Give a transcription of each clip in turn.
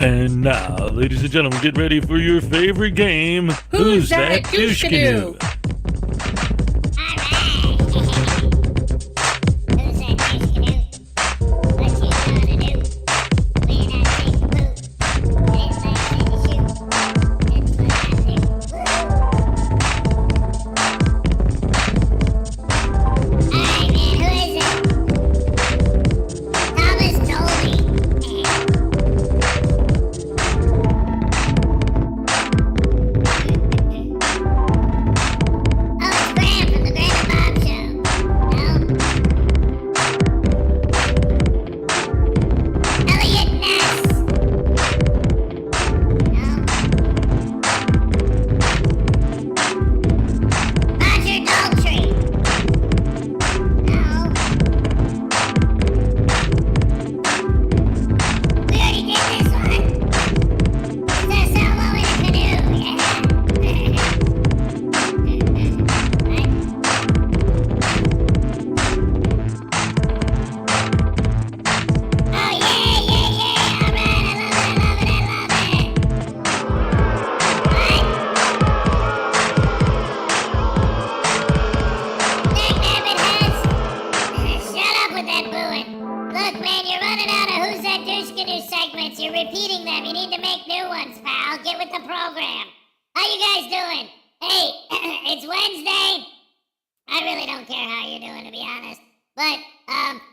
And now, ladies and gentlemen, get ready for your favorite game. Who's that douche canoe?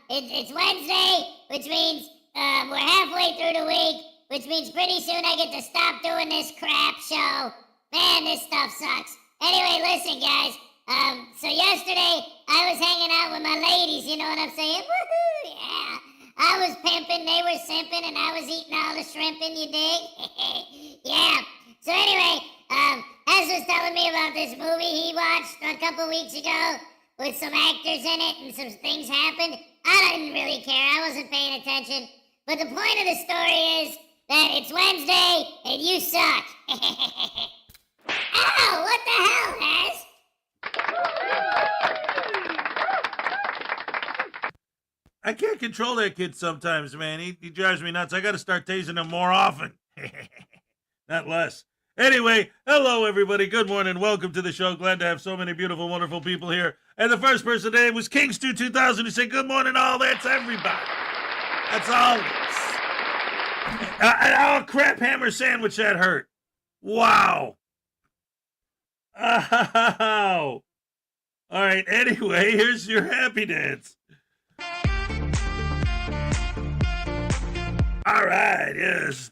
It's Wednesday, which means we're halfway through the week, which means pretty soon I get to stop doing this crap show. Man, this stuff sucks. Anyway, listen, guys. So yesterday I was hanging out with my ladies, you know what I'm saying? Woohoo, yeah. I was pimping, they were simping, and I was eating all the shrimping, you dig? Yeah. So anyway, Ez was telling me about this movie he watched a couple weeks ago with some actors in it and some things happened. I didn't really care. I wasn't paying attention. But the point of the story is that it's Wednesday and you suck. Ow, what the hell, Ez? I can't control that kid sometimes, man. He drives me nuts. I got to start tasing him more often. Not less. Anyway, hello, everybody. Good morning. Welcome to the show. Glad to have so many beautiful, wonderful people here. And the first person today was Kingstu 2000 who said, good morning, all. That's everybody. That's always. Oh, crap, hammer sandwich, that hurt. Wow. Ow. All right, anyway, here's your happy dance. All right, yes.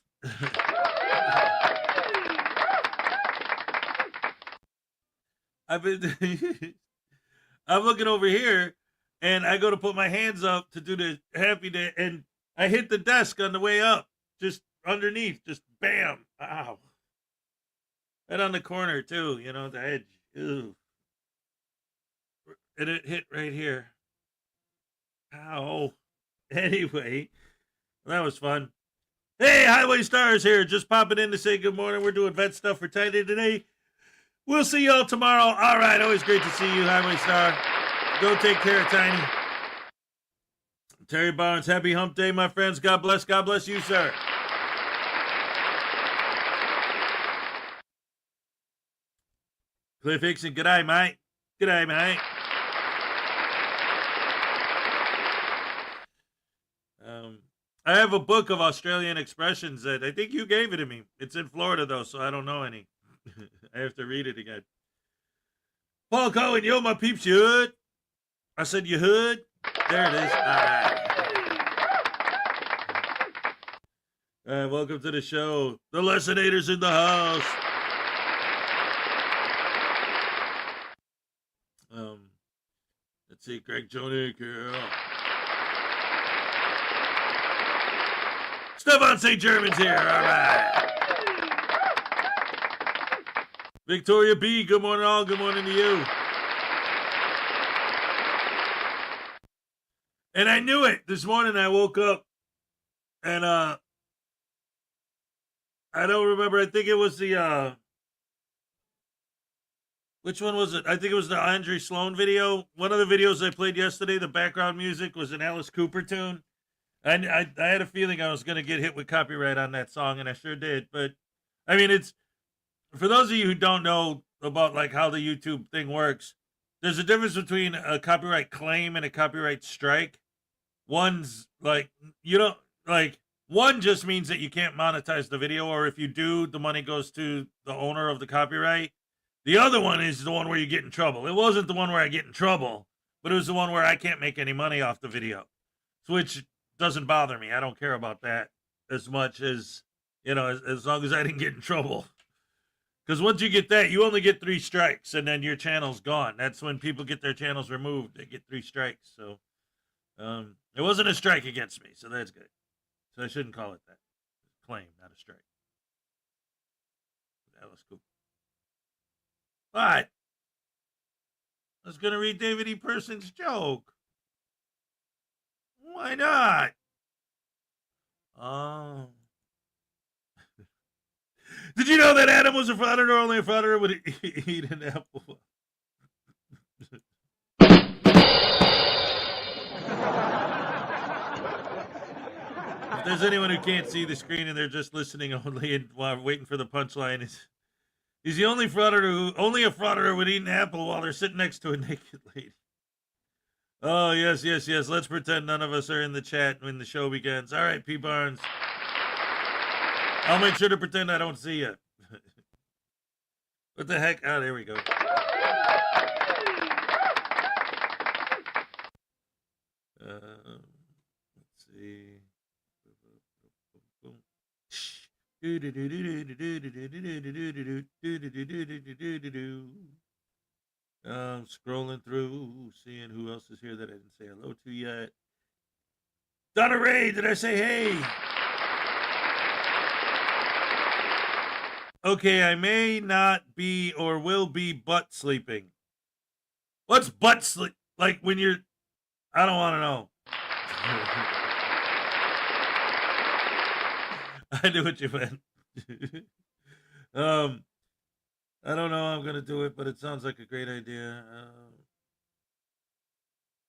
I'm looking over here, and I go to put my hands up to do the happy dance, and I hit the desk on the way up, just underneath, just bam, ow. Right on the corner, too, you know, the edge. Ew. And it hit right here. Ow. Anyway, that was fun. Hey, Highway Stars here. Just popping in to say good morning. We're doing vet stuff for Tiny today. We'll see y'all tomorrow. All right, always great to see you, Highway Star. Go take care of Tiny. Terry Barnes, happy hump day, my friends. God bless you, sir. Cliff Hickson, g'day, mate. G'day, mate. I have a book of Australian expressions that I think you gave it to me. It's in Florida, though, so I don't know any. I have to read it again. Paul Cohen, yo, my peeps, you hood? I said you hood? There it is. All right, welcome to the show. The Lessonators in the house. Let's see, Greg Jonick here. Stefan St. German's here. All right. Victoria B, good morning, all. Good morning to you. And I knew it. This morning I woke up and I don't remember. I think it was the which one was it? I think it was the Andre Sloan video. One of the videos I played yesterday, the background music was an Alice Cooper tune. And I had a feeling I was going to get hit with copyright on that song, and I sure did. But I mean, it's for those of you who don't know about like how the YouTube thing works. There's a difference between a copyright claim and a copyright strike. One's like you don't like one just means that you can't monetize the video, or if you do, the money goes to the owner of the copyright. The other one is the one where you get in trouble. It wasn't the one where I get in trouble, but it was the one where I can't make any money off the video, which doesn't bother me. I don't care about that as much as, as long as I didn't get in trouble. Because once you get that, you only get 3 strikes, and then your channel's gone. That's when people get their channels removed. They get 3 strikes. So it wasn't a strike against me, so that's good. So I shouldn't call it that. Claim, not a strike. That was cool. But I was going to read David E. Person's joke. Why not? Did you know that Adam was a frauditor? Only a frauditor would eat an apple. If there's anyone who can't see the screen and they're just listening only and while waiting for the punchline, he's the only frauditor only a frauditor would eat an apple while they're sitting next to a naked lady. Oh, yes. Let's pretend none of us are in the chat when the show begins. All right, P. Barnes. I'll make sure to pretend I don't see you. What the heck? Oh, there we go. Let's see. Scrolling through, seeing who else is here that I didn't say hello to yet. Donna Ray, did I say hey? Okay, I may not be or will be butt sleeping. What's butt sleep? Like when you're... I don't want to know. I knew what you meant. I don't know how I'm going to do it, but it sounds like a great idea.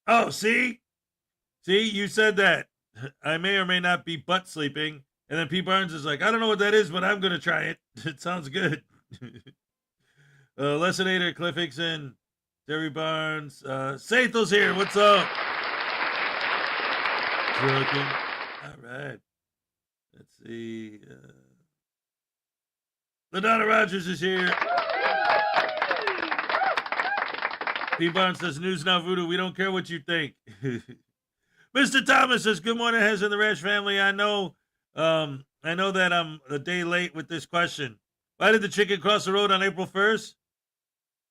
Oh, see? See, you said that. I may or may not be butt sleeping. And then P. Barnes is like, I don't know what that is, but I'm going to try it. It sounds good. Lessonator, Cliff Hickson, Terry Barnes. Sathel's here. What's up? Trucking. All right. Let's see. LaDonna Rogers is here. P. Barnes says, News Now Voodoo, we don't care what you think. Mr. Thomas says, good morning, Hez and the Rash family. I know that I'm a day late with this question. Why did the chicken cross the road on April 1st?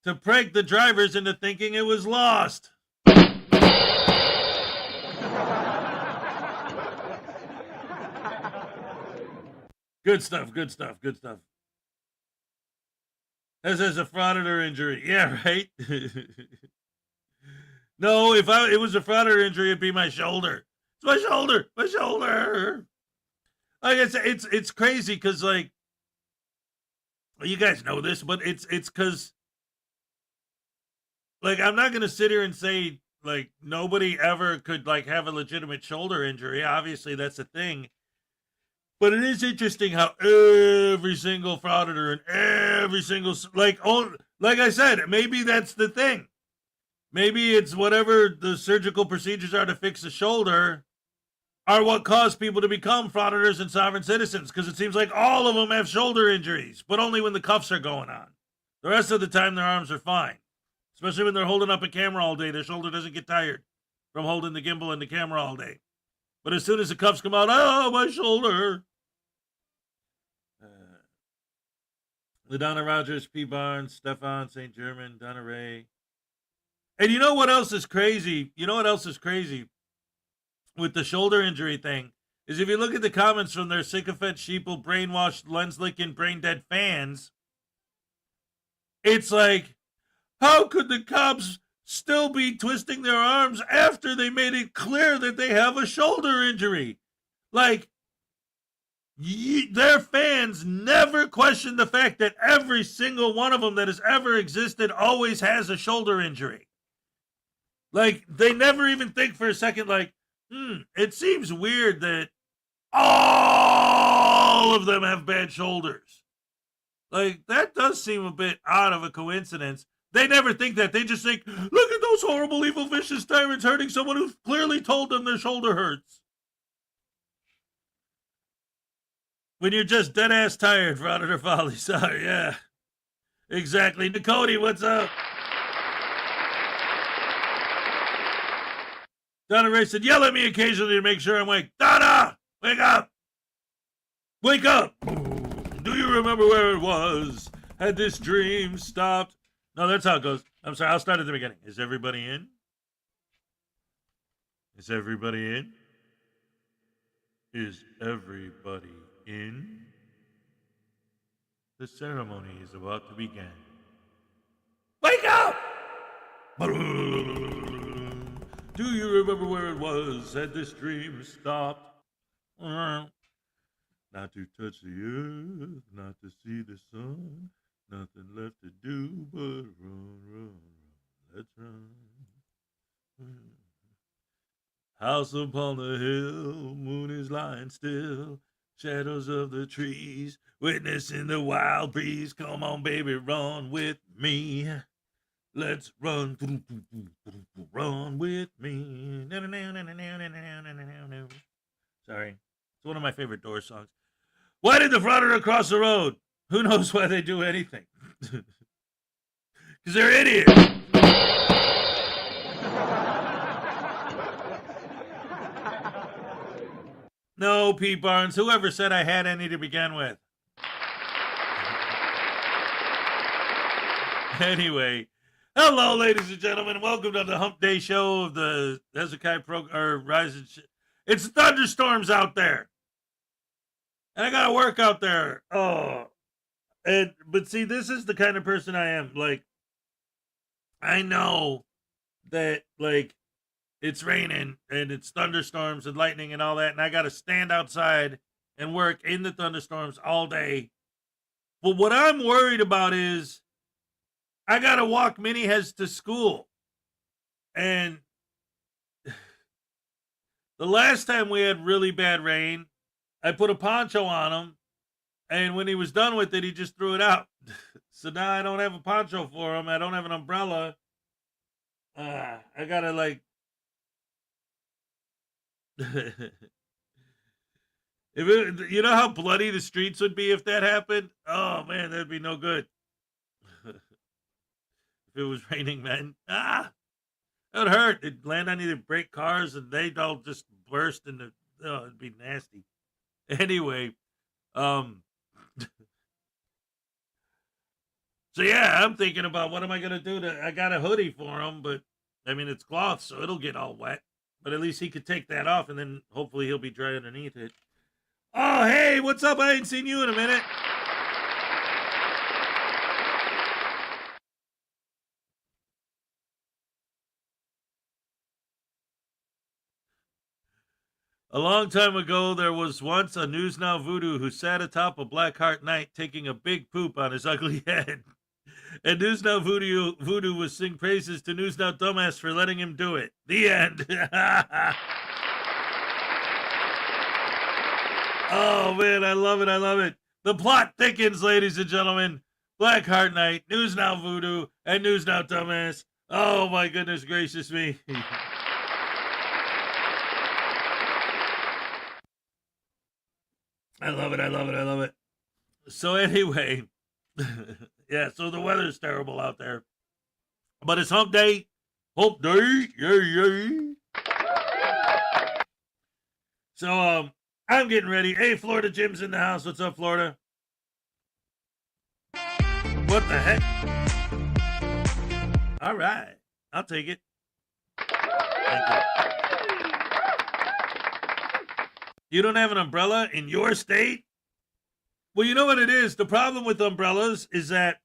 To prank the drivers into thinking it was lost. Good stuff. This is a frauditor injury. Yeah, right? No, if it was a frauditor injury, it'd be my shoulder. It's my shoulder. Like I said, it's crazy because, like, well, you guys know this, but it's because, like, I'm not going to sit here and say, like, nobody ever could, like, have a legitimate shoulder injury. Obviously, that's a thing. But it is interesting how every single frauditor and every single, like I said, maybe that's the thing. Maybe it's whatever the surgical procedures are to fix the shoulder are what caused people to become frauditors and sovereign citizens, because it seems like all of them have shoulder injuries, but only when the cuffs are going on. The rest of the time, their arms are fine, especially when they're holding up a camera all day. Their shoulder doesn't get tired from holding the gimbal and the camera all day. But as soon as the cuffs come out, oh, my shoulder. LaDonna Rogers, P. Barnes, Stefan, St. German, Donna Ray. And you know what else is crazy? With the shoulder injury thing is if you look at the comments from their sycophant, sheeple, brainwashed, lens-licking, brain-dead fans, it's like, how could the cops still be twisting their arms after they made it clear that they have a shoulder injury? Like, their fans never question the fact that every single one of them that has ever existed always has a shoulder injury. Like, they never even think for a second, like, It seems weird that all of them have bad shoulders. Like, that does seem a bit odd of a coincidence. They never think that. They just think, look at those horrible, evil, vicious tyrants hurting someone who clearly told them their shoulder hurts. When you're just dead-ass tired, Frauditor Folly. Sorry, yeah. Exactly. Nicody, what's up? Donna Ray said, yell at me occasionally to make sure I'm awake. Donna, wake up. Wake up. Do you remember where it was? Had this dream stopped? No, that's how it goes. I'm sorry, I'll start at the beginning. Is everybody in? Is everybody in? Is everybody in? The ceremony is about to begin. Wake up! Do you remember where it was? Had this dream stopped? Not to touch the earth, not to see the sun, nothing left to do but run, run, run. Let's run. House upon the hill, moon is lying still, shadows of the trees, witnessing the wild breeze. Come on, baby, run with me. Let's run, run with me. Sorry, it's one of my favorite Doors songs. Why did the Frauditor cross the road? Who knows why they do anything? Because they're idiots. No, Pete Barnes. Whoever said I had any to begin with? Anyway, hello, ladies and gentlemen. Welcome to the Hump Day show of the Hezokuai Rising. It's thunderstorms out there. And I gotta work out there. But see, this is the kind of person I am. Like, I know that, like, it's raining and it's thunderstorms and lightning and all that, and I gotta stand outside and work in the thunderstorms all day. But what I'm worried about is I gotta walk Mini Hez to school. And the last time we had really bad rain, I put a poncho on him, and when he was done with it, he just threw it out. So now I don't have a poncho for him. I don't have an umbrella. I gotta, like... you know how bloody the streets would be if that happened? Oh, man, that'd be no good. If it was raining, man. It would hurt. It'd land on either break cars, and they'd all just burst into... Oh, it'd be nasty. Anyway, so yeah, I'm thinking about what am I gonna do I got a hoodie for him, but I mean it's cloth, so it'll get all wet. But at least he could take that off, and then hopefully he'll be dry underneath it. Oh, hey, what's up? I ain't seen you in a minute. A long time ago, there was once a News Now Voodoo who sat atop a Blackheart Night taking a big poop on his ugly head. And News Now Voodoo was sing praises to News Now Dumbass for letting him do it. The end. Oh, man, I love it. I love it. The plot thickens, ladies and gentlemen. Blackheart Night, News Now Voodoo, and News Now Dumbass. Oh, my goodness gracious me. I love it. I love it. I love it. So anyway, yeah, so the weather's terrible out there. But it's hump day. Hump day. Yay. So I'm getting ready. Hey, Florida Jim's in the house. What's up, Florida? What the heck? All right. I'll take it. Thank you. You don't have an umbrella in your state? Well, you know what it is? The problem with umbrellas is that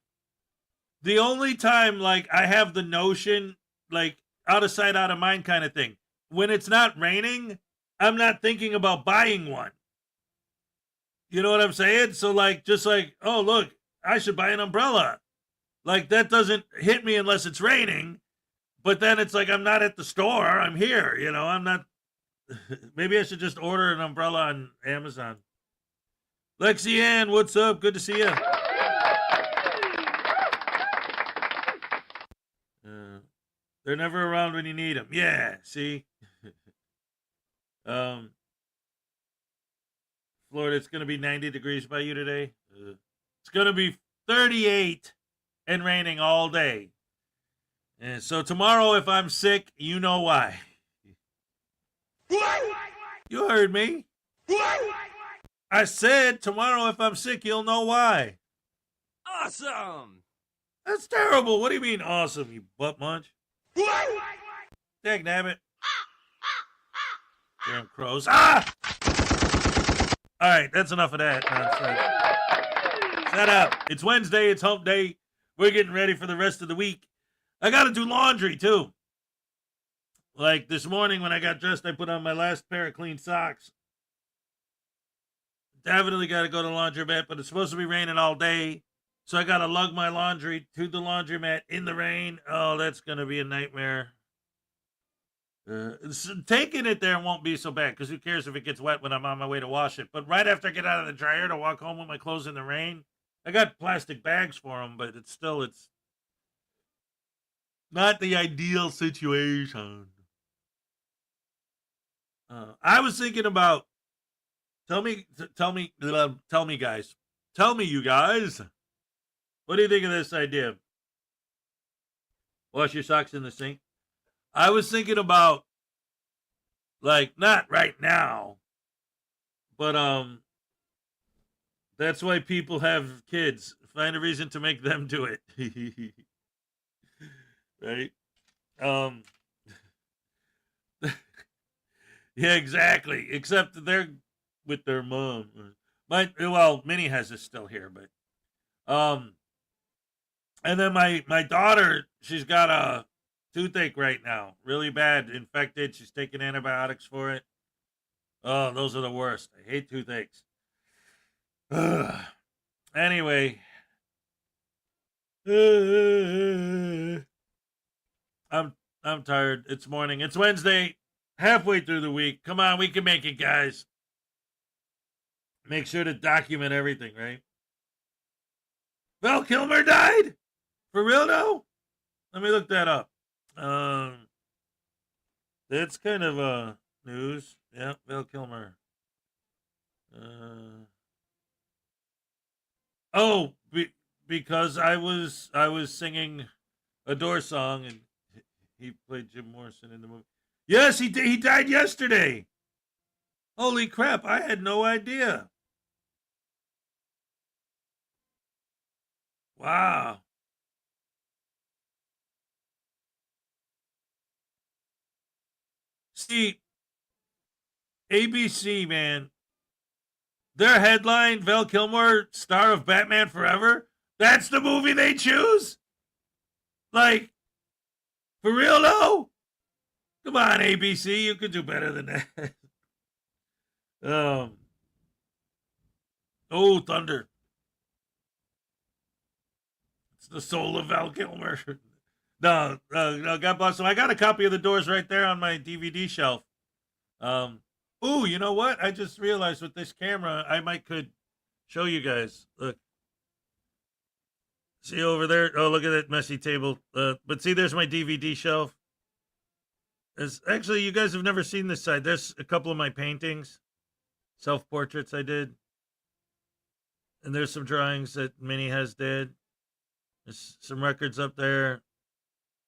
the only time, like, I have the notion, like, out of sight, out of mind kind of thing. When it's not raining, I'm not thinking about buying one. You know what I'm saying? So, like, just like, oh, look, I should buy an umbrella. Like, that doesn't hit me unless it's raining. But then it's like, I'm not at the store. I'm here, you know, I'm not. Maybe I should just order an umbrella on Amazon. Lexi Ann, what's up? Good to see you. They're never around when you need them. Yeah, see? Florida, it's going to be 90 degrees by you today. It's going to be 38 and raining all day. And so tomorrow, if I'm sick, you know why. You heard me. I said tomorrow, if I'm sick, you'll know why. Awesome! That's terrible. What do you mean awesome, you butt munch? Dagnabbit. Damn crows. Ah! All right, that's enough of that nonsense. Shut up. It's Wednesday. It's hump day. We're getting ready for the rest of the week. I got to do laundry, too. Like this morning when I got dressed, I put on my last pair of clean socks. Definitely got to go to the laundromat, but it's supposed to be raining all day. So I got to lug my laundry to the laundromat in the rain. Oh, that's going to be a nightmare. Taking it there won't be so bad because who cares if it gets wet when I'm on my way to wash it. But right after I get out of the dryer to walk home with my clothes in the rain, I got plastic bags for them, but it's not the ideal situation. I was thinking about, tell me, guys. Tell me, you guys. What do you think of this idea? Wash your socks in the sink. I was thinking about, like, not right now, but that's why people have kids. Find a reason to make them do it. Right? Yeah, exactly. Except they're with their mom. Minnie has this still here, but and then my daughter, she's got a toothache right now, really bad, infected. She's taking antibiotics for it. Oh, those are the worst. I hate toothaches. Anyway, I'm tired. It's morning. It's Wednesday. Halfway through the week. Come on, we can make it, guys. Make sure to document everything, right? Val Kilmer died? For real, though? Let me look that up. That's kind of news. Yeah, Val Kilmer. Because I was singing a Doors song and he played Jim Morrison in the movie. Yes, he died yesterday. Holy crap, I had no idea. Wow. See, ABC, man, their headline, Val Kilmer, star of Batman Forever, that's the movie they choose? Like, for real, though? Come on, ABC, you could do better than that. Oh, Thunder. It's the soul of Val Kilmer. No, God bless him. I got a copy of The Doors right there on my DVD shelf. Ooh, you know what? I just realized with this camera, I could show you guys. Look. See over there? Oh, look at that messy table. But see, there's my DVD shelf. Actually, you guys have never seen this side. There's a couple of my paintings, self-portraits I did. And there's some drawings that Minnie has did. There's some records up there.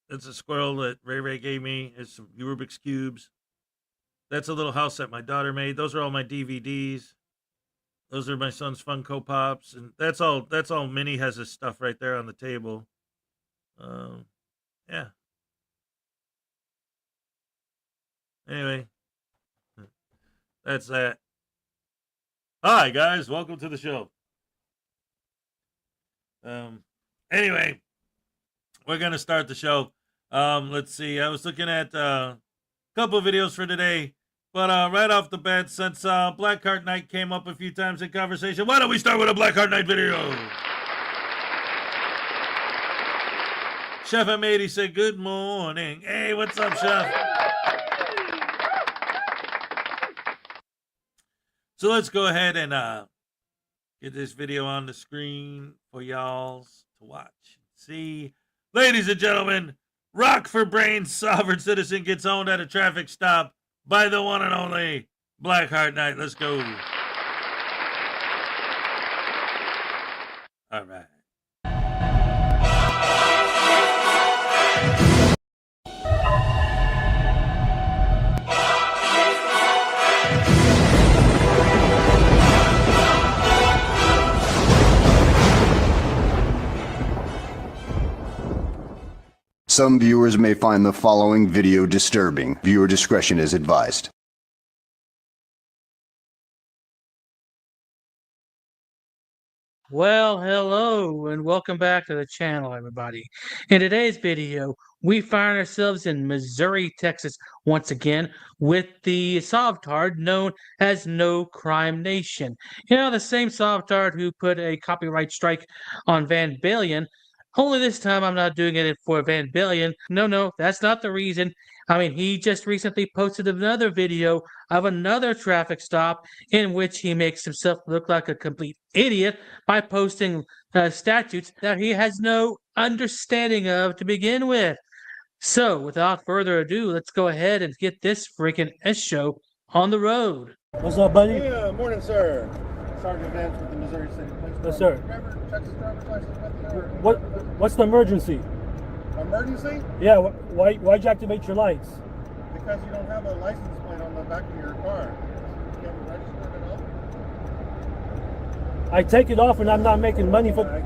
That's a squirrel that Ray gave me. There's some Rubik's Cubes. That's a little house that my daughter made. Those are all my DVDs. Those are my son's Funko Pops. And that's all Minnie has his stuff right there on the table. Yeah. Anyway, that's that. Hi, guys. Welcome to the show. Anyway, we're going to start the show. Let's see. I was looking at a couple of videos for today, but right off the bat, since Blackheart Night came up a few times in conversation, why don't we start with a Blackheart Night video? Chef M80 said, good morning. Hey, what's up, Chef? So let's go ahead and get this video on the screen for y'all to watch. See, ladies and gentlemen, Rock for Brains sovereign citizen gets owned at a traffic stop by the one and only Blackheart Knight. Let's go. All right. Some viewers may find the following video disturbing. Viewer discretion is advised. Well, hello and welcome back to the channel, everybody. In today's video, we find ourselves in Missouri, Texas, once again, with the Sovtard known as No Crime Nation. You know, the same Sovtard who put a copyright strike on Van Balen. Only this time I'm not doing it for Van Balen. No, that's not the reason. I mean, he just recently posted another video of another traffic stop in which he makes himself look like a complete idiot by posting statutes that he has no understanding of to begin with. So, without further ado, let's go ahead and get this freaking S-show on the road. What's up, buddy? Yeah, morning, sir. Sergeant Vance with the Missouri City Police Department. Yes, sir. Driver, Texas driver's license with you. What's the emergency? Emergency? Yeah, why'd you activate your lights? Because you don't have a license plate on the back of your car. You haven't registered at all? I take it off and I'm not making money for... I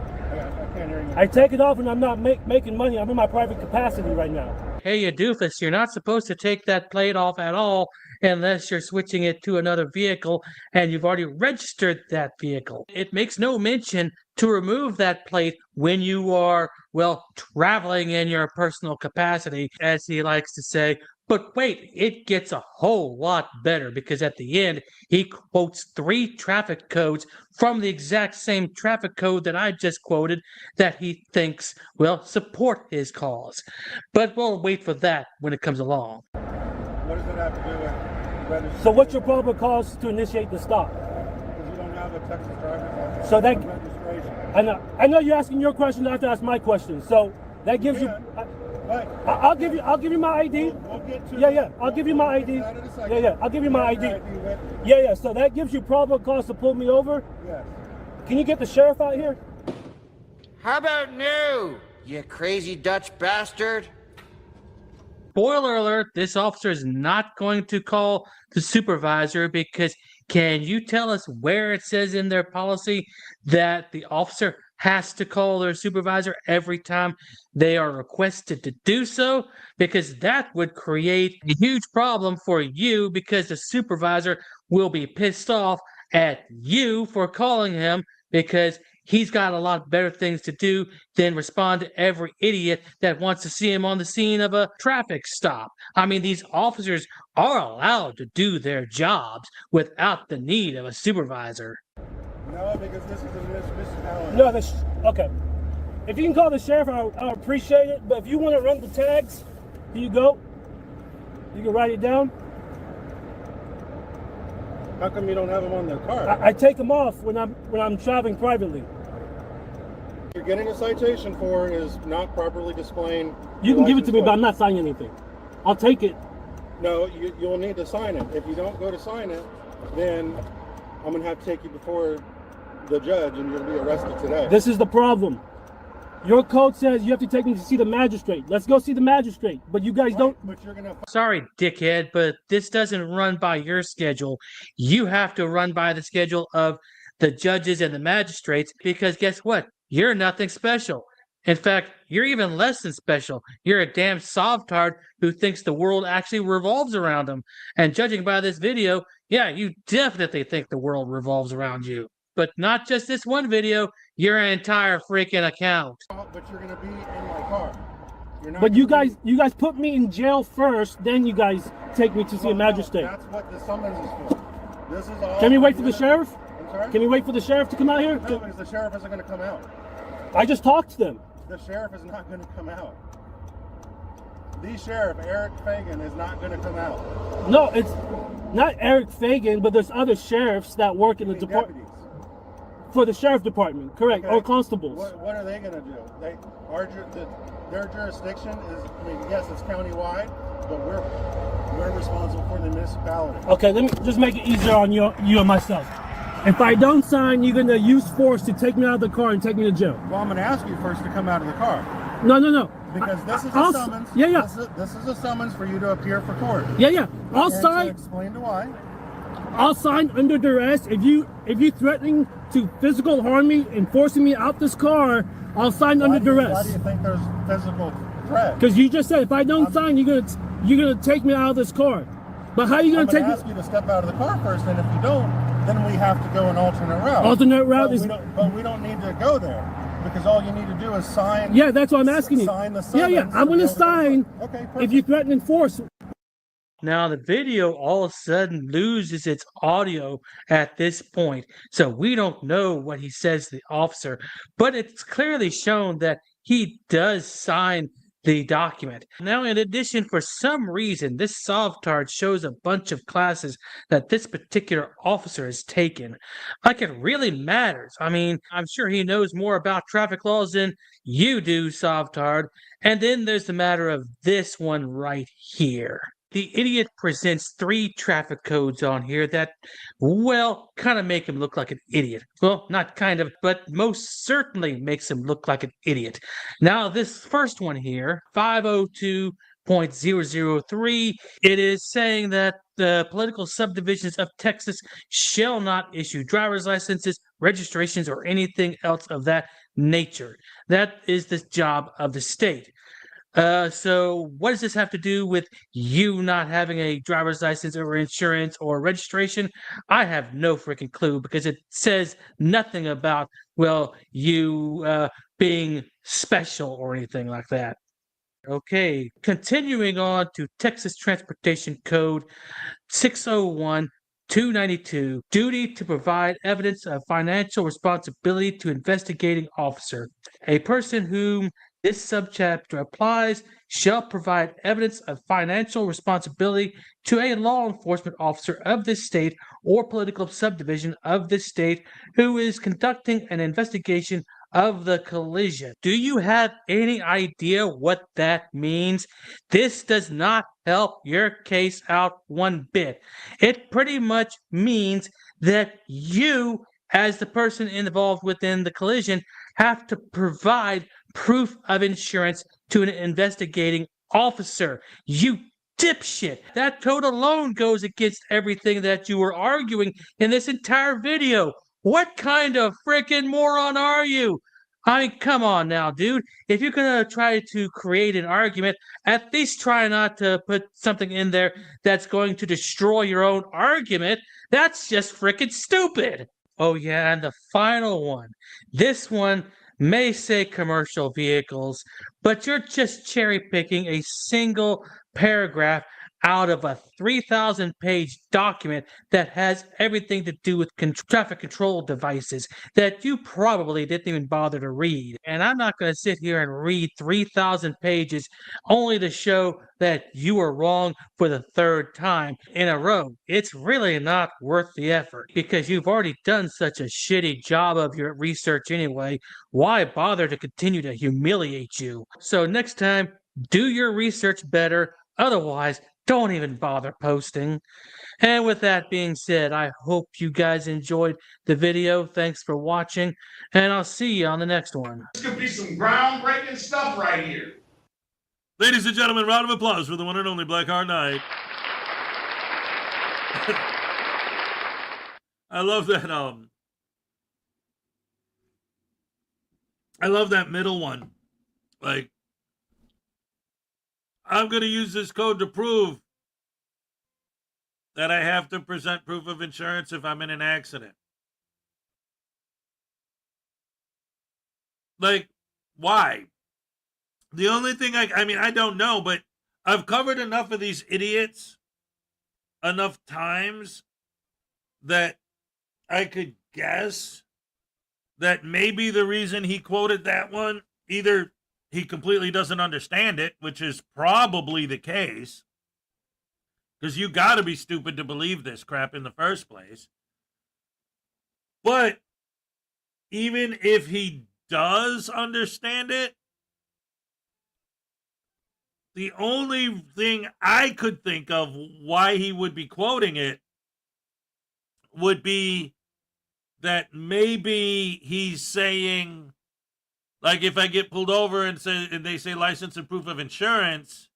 can't hear you. I take it off and I'm not making money. I'm in my private capacity right now. Hey, you doofus, you're not supposed to take that plate off at all unless you're switching it to another vehicle and you've already registered that vehicle. It makes no mention to remove that plate when you are, well, traveling in your personal capacity, as he likes to say. But wait, it gets a whole lot better because at the end, he quotes 3 traffic codes from the exact same traffic code that I just quoted that he thinks will support his cause. But we'll wait for that when it comes along. What does that have to do with registration? So what's your probable cause to initiate the stop? Because you don't have a Texas driver's license. So that... registration. I know you're asking your question, I have to ask my question. So that gives you... Right. I'll give you my ID. We'll get to Yeah. I'll give you my ID. Yeah. I'll give you my ID. Yeah. So that gives you probable cause to pull me over. Yes. Can you get the sheriff out here? How about no, you crazy Dutch bastard? Spoiler alert, this officer is not going to call the supervisor because can you tell us where it says in their policy that the officer has to call their supervisor every time they are requested to do so? Because that would create a huge problem for you because the supervisor will be pissed off at you for calling him because he's got a lot better things to do than respond to every idiot that wants to see him on the scene of a traffic stop. I mean, these officers are allowed to do their jobs without the need of a supervisor. No, because this is a municipality. No, okay. If you can call the sheriff, I'll appreciate it. But if you want to run the tags, here you go. You can write it down. How come you don't have them on the car? I take them off when I'm traveling privately. You're getting a citation for is not properly displaying. You can give it to me, but I'm not signing anything. I'll take it. No, you'll need to sign it. If you don't go to sign it, then I'm gonna have to take you before the judge, and you'll be arrested today. This is the problem. Your code says you have to take me to see the magistrate. Let's go see the magistrate. But you guys don't. But you're gonna. Sorry, dickhead, but this doesn't run by your schedule. You have to run by the schedule of the judges and the magistrates because guess what? You're nothing special. In fact, you're even less than special. You're a damn sovtard who thinks the world actually revolves around him. And judging by this video, yeah, you definitely think the world revolves around you. But not just this one video, your entire freaking account. But you're gonna be in my car. You're not. But you guys put me in jail first, then you guys take me to see a magistrate. That's what the summons is for. This is all. Can we wait for the sheriff? I'm sorry? Can we wait for the sheriff to come out here? No, because the sheriff isn't gonna come out. I just talked to them. The sheriff is not gonna come out. The sheriff, Eric Fagan, is not gonna come out. No, Not Eric Fagan, but there's other sheriffs that work in the department. Deputies. For the sheriff department, correct, Okay. or constables. What are they going to do? Their jurisdiction is, I mean, yes, it's countywide, but we're responsible for the municipality. Okay, let me just make it easier on you and myself. If I don't sign, you're gonna use force to take me out of the car and take me to jail. Well, I'm going to ask you first to come out of the car. No. Because this is I'll a summons. Yeah. This is a summons for you to appear for court. Yeah. I'll And sign. to explain to why. I'll sign under duress. If you threatening to physical harm me and forcing me out this car, I'll sign under Why do duress. you think there's physical threat? Because you just said if I don't sign, you're gonna take me out of this car. But how are you I'm gonna going take to me? ask you to step out of the car first, and if you don't, then we have to go an alternate route. Alternate route but is. we don't need to go there because all you need to do is sign. Yeah, that's what I'm asking you. Sign the Yeah. summons I'm to be gonna able to- sign Okay, if perfect. you threaten and force. Now, the video all of a sudden loses its audio at this point. So we don't know what he says to the officer, but it's clearly shown that he does sign the document. Now, in addition, for some reason, this Sovtard shows a bunch of classes that this particular officer has taken. Like it really matters. I mean, I'm sure he knows more about traffic laws than you do, Sovtard. And then there's the matter of this one right here. The idiot presents 3 traffic codes on here that, well, kind of make him look like an idiot. Well, not kind of, but most certainly makes him look like an idiot. Now, this first one here, 502.003, it is saying that the political subdivisions of Texas shall not issue driver's licenses, registrations, or anything else of that nature. That is the job of the state. So what does this have to do with you not having a driver's license or insurance or registration? I have no freaking clue because it says nothing about, well, you being special or anything like that. Okay, continuing on to Texas Transportation Code 601-292, duty to provide evidence of financial responsibility to investigating officer. A person whom this subchapter applies shall provide evidence of financial responsibility to a law enforcement officer of this state or political subdivision of this state who is conducting an investigation of the collision. Do you have any idea what that means? This does not help your case out one bit. It pretty much means that you, as the person involved within the collision, have to provide proof of insurance to an investigating officer. You dipshit. That code alone goes against everything that you were arguing in this entire video. What kind of freaking moron are you? I mean, come on now, dude. If you're gonna try to create an argument, at least try not to put something in there that's going to destroy your own argument. That's just freaking stupid. Oh yeah, and the final one. This one may say commercial vehicles, but you're just cherry picking a single paragraph out of a 3,000-page document that has everything to do with traffic control devices that you probably didn't even bother to read. And I'm not going to sit here and read 3,000 pages only to show that you were wrong for the 3rd time in a row. It's really not worth the effort because you've already done such a shitty job of your research anyway. Why bother to continue to humiliate you? So next time, do your research better. Otherwise, don't even bother posting. And with that being said, I hope you guys enjoyed the video. Thanks for watching, and I'll see you on the next one. This could be some groundbreaking stuff right here. Ladies and gentlemen, round of applause for the one and only Blackheart Knight. I love that. I love that middle one. Like, I'm going to use this code to prove that I have to present proof of insurance if I'm in an accident. Like, why? The only thing I don't know, but I've covered enough of these idiots enough times that I could guess that maybe the reason he quoted that one, either he completely doesn't understand it, which is probably the case, because you got to be stupid to believe this crap in the first place. But even if he does understand it, the only thing I could think of why he would be quoting it would be that maybe he's saying, like, if I get pulled over and they say license and proof of insurance,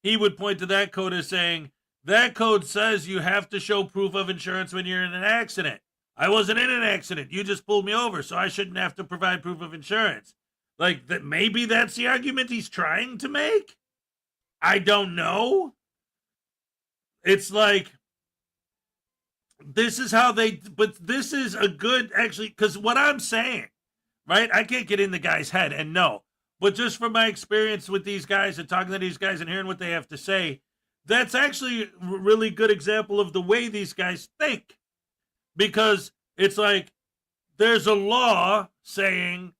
he would point to that code as saying, that code says you have to show proof of insurance when you're in an accident. I wasn't in an accident. You just pulled me over, so I shouldn't have to provide proof of insurance. Like, that maybe that's the argument he's trying to make? I don't know. It's like, this is how but this is a good, actually, because what I'm saying, right? I can't get in the guy's head and know. But just from my experience with these guys and talking to these guys and hearing what they have to say, that's actually a really good example of the way these guys think. Because it's like, there's a law saying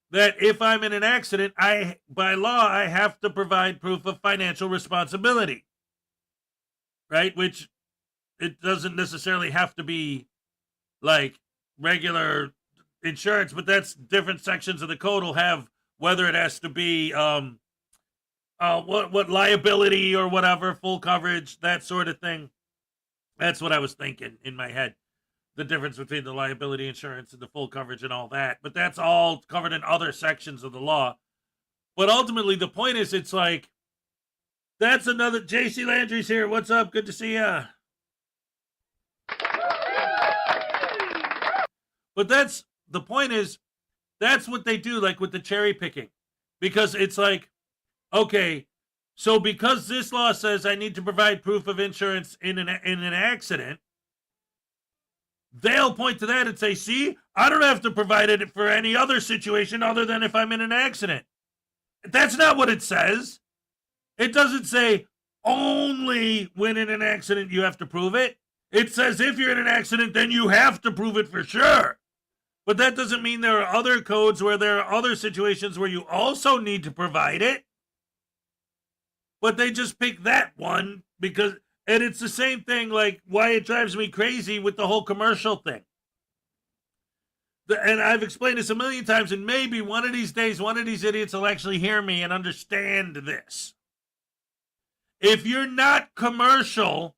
that if I'm in an accident, by law, I have to provide proof of financial responsibility. Right? Which, it doesn't necessarily have to be like regular insurance, but that's different sections of the code will have, whether it has to be what liability or whatever, full coverage, that sort of thing. That's what I was thinking in my head. The difference between the liability insurance and the full coverage and all that. But that's all covered in other sections of the law. But ultimately, the point is, it's like, that's another, JC Landry's here. What's up? Good to see ya. But the point is, that's what they do, like with the cherry picking. Because it's like, okay, so because this law says I need to provide proof of insurance in an accident, they'll point to that and say, see, I don't have to provide it for any other situation other than if I'm in an accident. That's not what it says. It doesn't say only when in an accident you have to prove it. It says if you're in an accident, then you have to prove it for sure. But that doesn't mean there are other codes where there are other situations where you also need to provide it. But they just pick that one because, and it's the same thing, like why it drives me crazy with the whole commercial thing. And I've explained this a million times, and maybe one of these days, one of these idiots will actually hear me and understand this. If you're not commercial,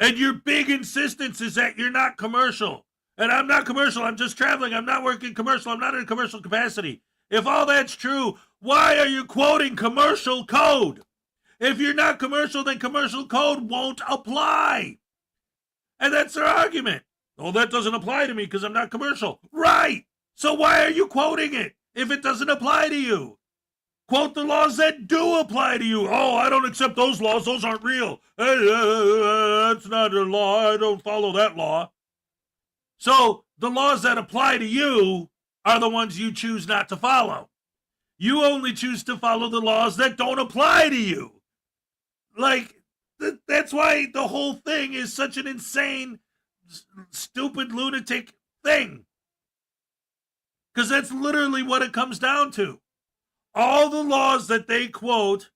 and your big insistence is that you're not commercial, and I'm not commercial, I'm just traveling, I'm not working commercial, I'm not in a commercial capacity. If all that's true, why are you quoting commercial code? If you're not commercial, then commercial code won't apply. And that's their argument. Oh, that doesn't apply to me because I'm not commercial. Right. So why are you quoting it if it doesn't apply to you? Quote the laws that do apply to you. Oh, I don't accept those laws. Those aren't real. That's not a law. I don't follow that law. So the laws that apply to you are the ones you choose not to follow. You only choose to follow the laws that don't apply to you. Like, that's why the whole thing is such an insane, stupid, lunatic thing. Because that's literally what it comes down to. All the laws that they quote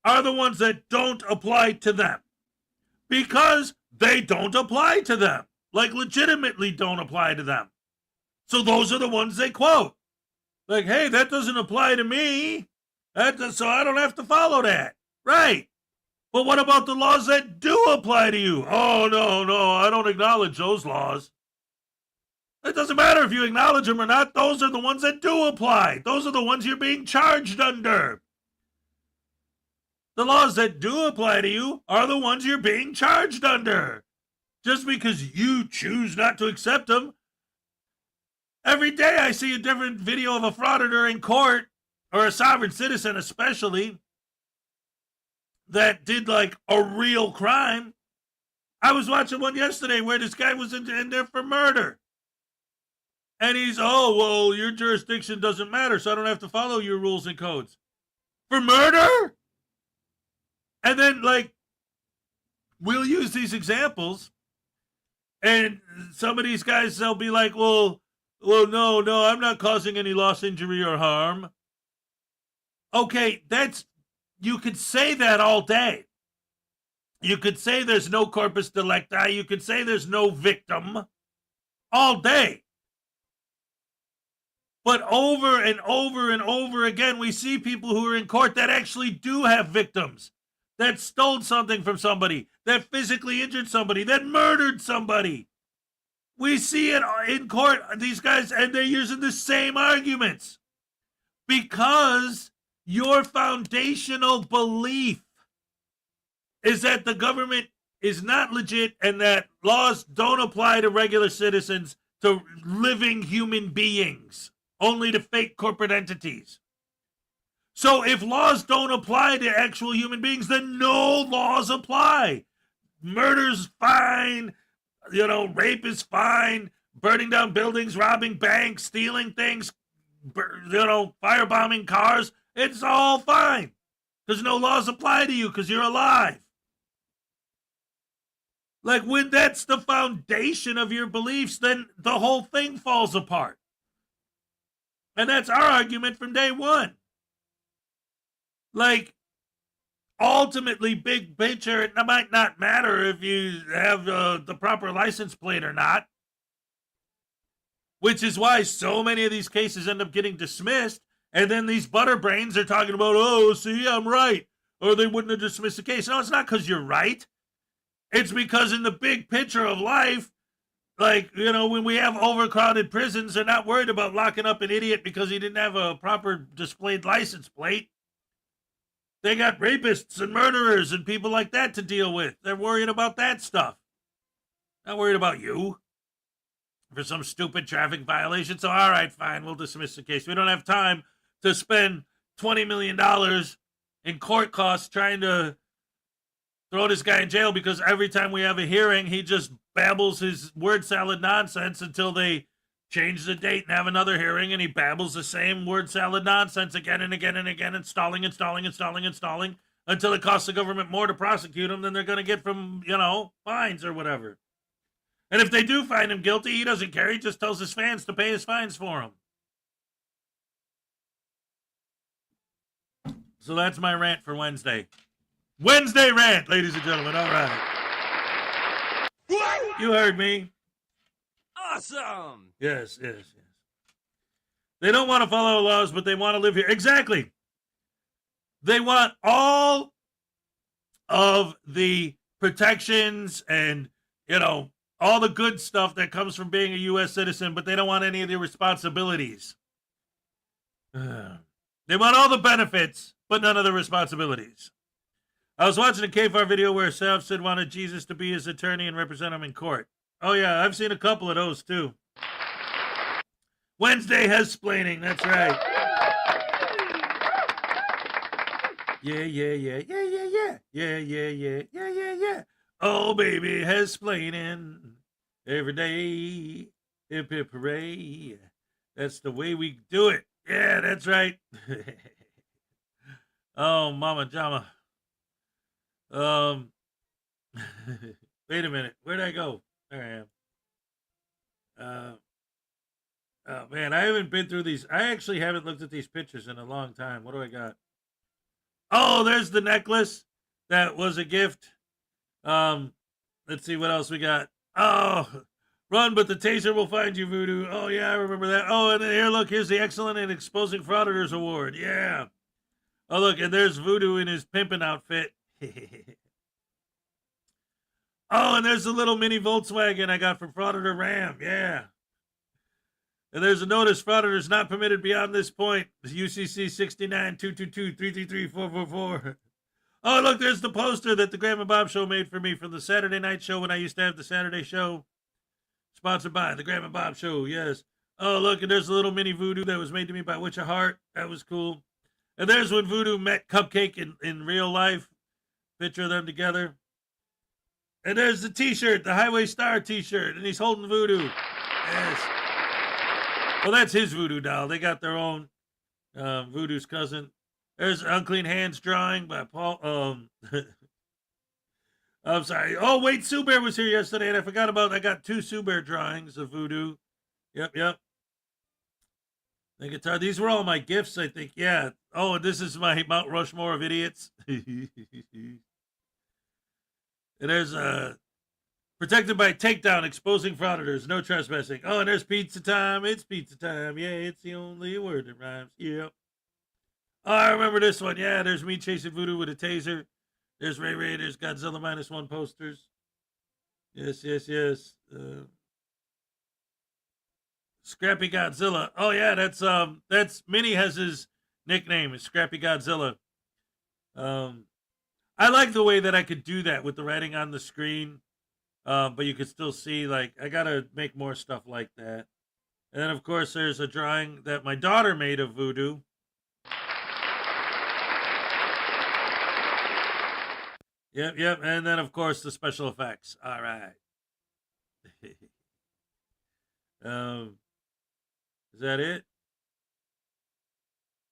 are the ones that don't apply to them. Because they don't apply to them. Like, legitimately don't apply to them. So those are the ones they quote. Like, hey, that doesn't apply to me. So I don't have to follow that. Right. But what about the laws that do apply to you? Oh, no, I don't acknowledge those laws. It doesn't matter if you acknowledge them or not. Those are the ones that do apply. Those are the ones you're being charged under. The laws that do apply to you are the ones you're being charged under. Just because you choose not to accept them. Every day I see a different video of a frauditor in court, or a sovereign citizen especially, that did like a real crime. I was watching one yesterday where this guy was in there for murder. And he's, oh, well, your jurisdiction doesn't matter, so I don't have to follow your rules and codes. For murder? And then, like, we'll use these examples, and some of these guys, they'll be like, well, no, I'm not causing any loss, injury, or harm. Okay, you could say that all day. You could say there's no corpus delicti. You could say there's no victim all day. But over and over and over again, we see people who are in court that actually do have victims, that stole something from somebody, that physically injured somebody, that murdered somebody. We see it in court, these guys, and they're using the same arguments because your foundational belief is that the government is not legit and that laws don't apply to regular citizens, to living human beings, only to fake corporate entities. So if laws don't apply to actual human beings, then no laws apply. Murder's fine, rape is fine, burning down buildings, robbing banks, stealing things, firebombing cars, it's all fine because no laws apply to you because you're alive. Like, when that's the foundation of your beliefs, then the whole thing falls apart. And that's our argument from day one. Like, ultimately, big picture, it might not matter if you have the proper license plate or not. Which is why so many of these cases end up getting dismissed. And then these butterbrains are talking about, oh, see, I'm right. Or they wouldn't have dismissed the case. No, it's not because you're right. It's because in the big picture of life, like, when we have overcrowded prisons, they're not worried about locking up an idiot because he didn't have a proper displayed license plate. They got rapists and murderers and people like that to deal with. They're worried about that stuff. Not worried about you for some stupid traffic violation. So, all right, fine, we'll dismiss the case. We don't have time to spend $20 million in court costs trying to throw this guy in jail because every time we have a hearing, he just babbles his word salad nonsense until they change the date and have another hearing, and he babbles the same word salad nonsense again and again and again, and stalling until it costs the government more to prosecute him than they're going to get from, fines or whatever. And if they do find him guilty, he doesn't care. He just tells his fans to pay his fines for him. So that's my rant for Wednesday. Wednesday rant, ladies and gentlemen. All right. You heard me. Awesome. Yes. They don't want to follow laws, but they want to live here. Exactly. They want all of the protections and, all the good stuff that comes from being a U.S. citizen, but they don't want any of the responsibilities. They want all the benefits, but none of the responsibilities. I was watching a KFAR video where Sav said wanted Jesus to be his attorney and represent him in court. Oh, yeah, I've seen a couple of those, too. Wednesday has splaining, that's right. Yeah. Oh, baby, has splaining every day. Hip, hip, hooray. That's the way we do it. Yeah, that's right. Oh, Mama Jama. Wait a minute. Where'd I go? There I am. Oh, man, I haven't been through these. I actually haven't looked at these pictures in a long time. What do I got? Oh, there's the necklace. That was a gift. Let's see what else we got. Oh, run, but the taser will find you, Voodoo. Oh, yeah, I remember that. Oh, and then here, look, here's the Excellent in Exposing Frauditors Award. Yeah. Oh, look, and there's Voodoo in his pimping outfit. Oh, and there's the little mini Volkswagen I got from Frauditor Ram. Yeah. And there's a notice, Frauditors not permitted beyond this point. UCC 69-222-333-444. Oh, look, there's the poster that the Graham and Bob Show made for me from the Saturday night show when I used to have the Saturday show. Sponsored by the Graham and Bob Show, yes. Oh, look, and there's a little mini Voodoo that was made to me by Witch of Heart. That was cool. And there's when Voodoo met Cupcake in real life. Picture of them together. And there's the t-shirt, the Highway Star t-shirt, and he's holding Voodoo. Yes. Well, that's his Voodoo doll. They got their own Voodoo's cousin. There's Unclean Hands drawing by Paul. I'm sorry. Oh, wait, Sue Bear was here yesterday, and I forgot about. I got 2 Sue Bear drawings of Voodoo. Yep. The guitar. These were all my gifts, I think. Yeah. Oh, and this is my Mount Rushmore of idiots. And there's protected by takedown, exposing frauditors, no trespassing. Oh, and there's pizza time. It's pizza time. Yeah, it's the only word that rhymes. Yep. Oh, I remember this one. Yeah, there's me chasing voodoo with a taser. There's Ray Ray. There's Godzilla -1 posters. Yes, yes, yes. Scrappy Godzilla. Oh yeah, that's Minnie has his nickname is Scrappy Godzilla. I like the way that I could do that with the writing on the screen. But you could still see, like, I gotta make more stuff like that. And then of course there's a drawing that my daughter made of voodoo. Yep. And then of course the special effects. All right. Is that it?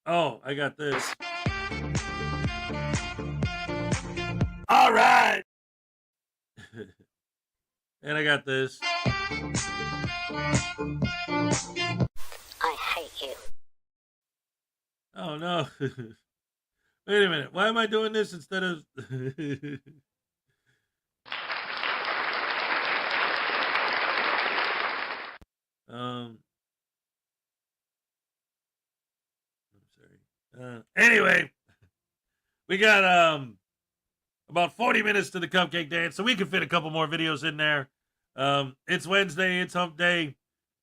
Oh, I got this. All right. And I got this. I hate you. Oh no. Wait a minute. Why am I doing this instead of I'm sorry. Anyway, we got about 40 minutes to the cupcake dance, so we can fit a couple more videos in there. It's Wednesday, it's hump day.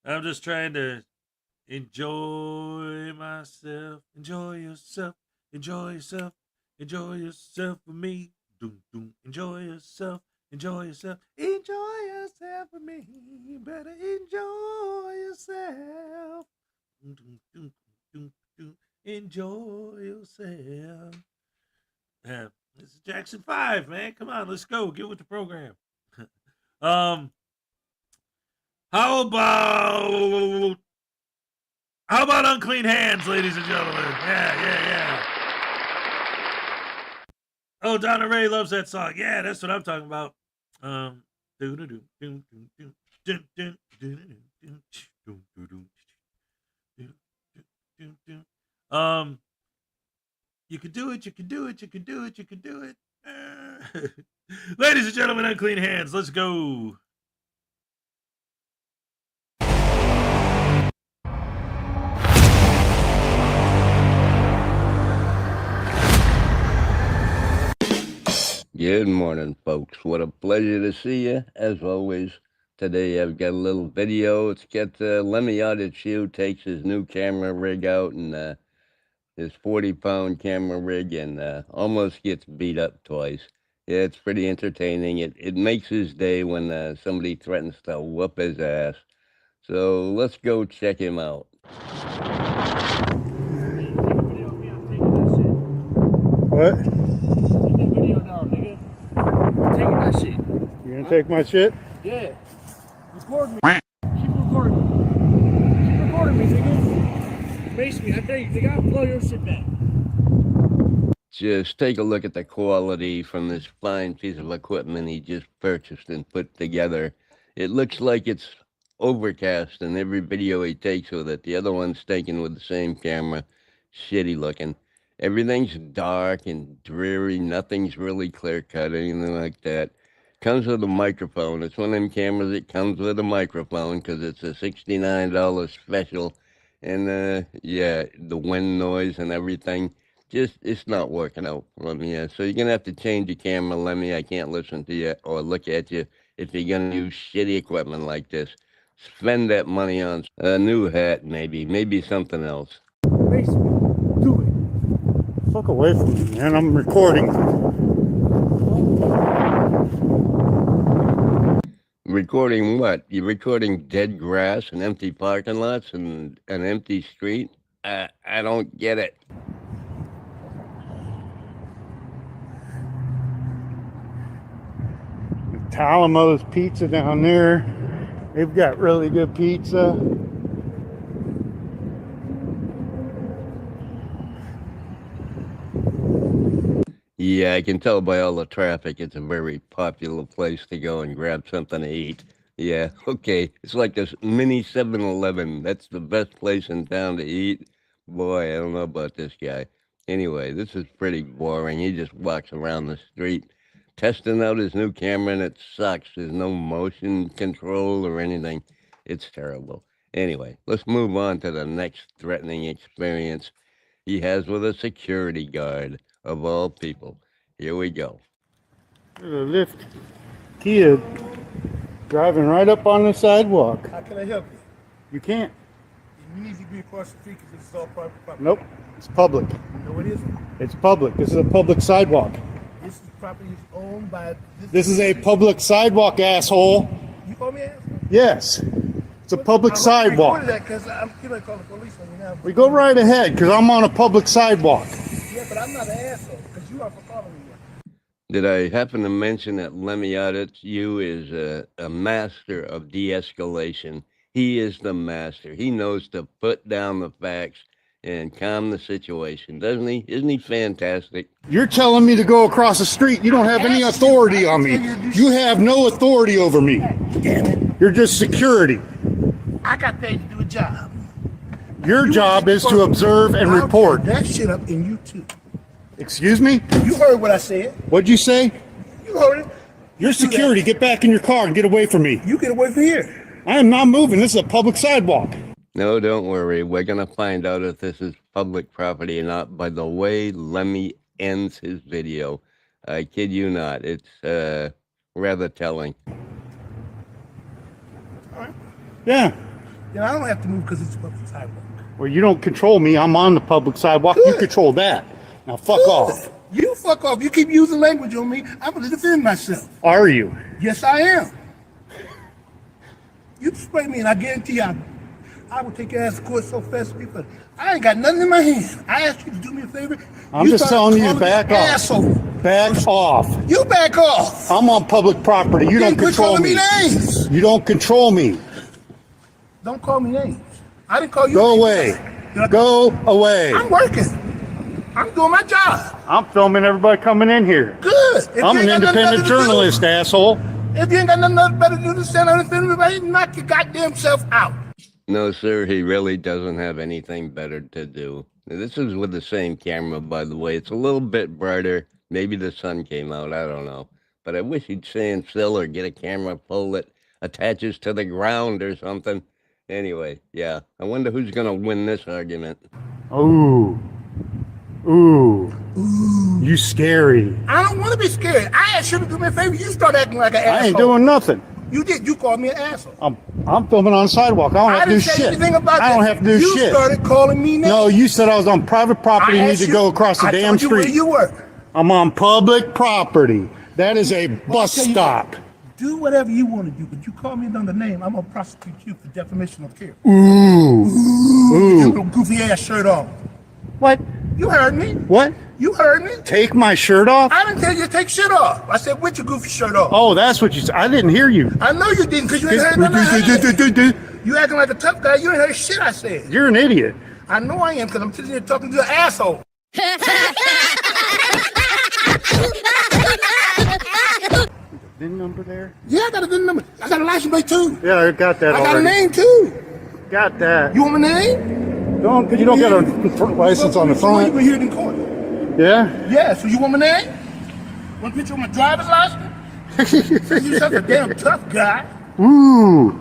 I'm just trying to enjoy myself. Enjoy yourself. Enjoy yourself. Enjoy yourself with me. Doom, doom. Enjoy yourself. Enjoy yourself. Enjoy yourself with me. You better enjoy yourself. Doom, doom, doom, doom, doom. Enjoy yourself. Yeah, this is Jackson 5, man. Come on, let's go. Get with the program. How about unclean hands, ladies and gentlemen? Yeah. Oh, Donna Ray loves that song. Yeah, that's what I'm talking about. You can do it, you can do it, you can do it, you can do it. Ladies and gentlemen, unclean hands, let's go. Good morning, folks. What a pleasure to see you, as always. Today I've got a little video. It's got Lemmy Audit Shoe takes his new camera rig out and his 40-pound camera rig and almost gets beat up twice. Yeah, it's pretty entertaining. It makes his day when somebody threatens to whoop his ass. So let's go check him out. What? Video now, nigga. I'm taking that shit. You gonna take my shit? Yeah. Record me. Keep recording me. Keep recording me, nigga. Face me. I tell you, nigga, I'll blow your shit back. Just take a look at the quality from this fine piece of equipment he just purchased and put together. It looks like it's overcast in every video he takes with it. The other one's taken with the same camera. Shitty looking. Everything's dark and dreary. Nothing's really clear cut, anything like that. Comes with a microphone. It's one of them cameras that comes with a microphone because it's a $69 special. And yeah, the wind noise and everything. Just, it's not working out for me. Yeah. So you're going to have to change your camera, Lemmy. I can't listen to you or look at you if you're going to use shitty equipment like this. Spend that money on a new hat, maybe something else. Face me. Do it. Fuck away from me, man. I'm recording. Recording what? You're recording dead grass and empty parking lots and an empty street? I don't get it. Talamo's Pizza down there. They've got really good pizza. Yeah, I can tell by all the traffic it's a very popular place to go and grab something to eat. Yeah, okay. It's like this mini 7-Eleven. That's the best place in town to eat. Boy, I don't know about this guy. Anyway, this is pretty boring. He just walks around the street. testing out his new camera and it sucks. There's no motion control or anything. It's terrible. Anyway, let's move on to the next threatening experience he has with a security guard, of all people. Here we go. There's a Lyft kid driving right up on the sidewalk. How can I help you? You can't. You need to be across the street because it's all private property. Nope. It's public. No, it isn't. It's public. This is a public sidewalk. This property is owned by... This is a public sidewalk, asshole. You call me an asshole? Yes. It's a public sidewalk. Because I'm going to call the police on you now. We go right ahead because I'm on a public sidewalk. Yeah, but I'm not an asshole because you are for calling me. Did I happen to mention that Lemmy Audit, you is a master of de-escalation? He is the master. He knows to put down the facts and calm the situation, doesn't he? Isn't he fantastic? You're telling me to go across the street. You don't have any authority on me. You have no authority over me. Damn it. You're just security. I got paid to do a job. Your job is to observe and report. That shit up in you too. Excuse me? You heard what I said. What'd you say? You heard it. You're security. Get back in your car and get away from me. You get away from here. I am not moving. This is a public sidewalk. No, don't worry. We're going to find out if this is public property or not by the way Lemmy ends his video. I kid you not. It's rather telling. All right. Yeah. Yeah, I don't have to move because it's a public sidewalk. Well, you don't control me. I'm on the public sidewalk. Good. You control that. Now fuck off. You fuck off. You keep using language on me. I'm going to defend myself. Are you? Yes, I am. You spray me and I guarantee I will take your ass to court so fast. Because I ain't got nothing in my hand. I asked you to do me a favor. I'm just telling you to back off. Asshole. Back off. You back off. I'm on public property. You don't quit control calling me. Names. You don't control me. Don't call me names. I didn't call you. Go away. Go away. I'm working. I'm doing my job. I'm filming everybody coming in here. Good. I'm an independent journalist, asshole. If you ain't got nothing better to do than stand on the film, everybody knock your goddamn self out. No, sir, he really doesn't have anything better to do. This is with the same camera, by the way. It's a little bit brighter. Maybe the sun came out. I don't know. But I wish he'd stand still or get a camera pole that attaches to the ground or something. Anyway, yeah. I wonder who's going to win this argument. Ooh. Ooh. You scary. I don't want to be scared. I asked you to do me a favor. You start acting like an asshole. I ain't doing nothing. You did. You called me an asshole. I'm filming on the sidewalk. I don't have to do didn't say shit. anything about I don't have to do you shit. You started calling me names. No, you said I was on private property. You need to go across the damn street. Where you were. I'm on public property. That is a bus stop. Do whatever you want to do, but you call me another name, I'm gonna prosecute you for defamation of character. Ooh. Ooh. You little goofy ass shirt off. What? You heard me. What? You heard me. Take my shirt off? I didn't tell you to take shit off. I said, with your goofy shirt off. Oh, that's what you said. I didn't hear you. I know you didn't, because you ain't heard nothing. You acting like a tough guy. You ain't heard shit I said. You're an idiot. I know I am, because I'm sitting here talking to an asshole. VIN number there? Yeah, I got a VIN number. I got a license plate too. Yeah, I got that already. I got a name too. Got that. You want my name? Don't, because you don't got a license on the front. You were here in court. Yeah? Yeah, so you want my name? Want a picture of my driver's license? You're such a damn tough guy. Ooh.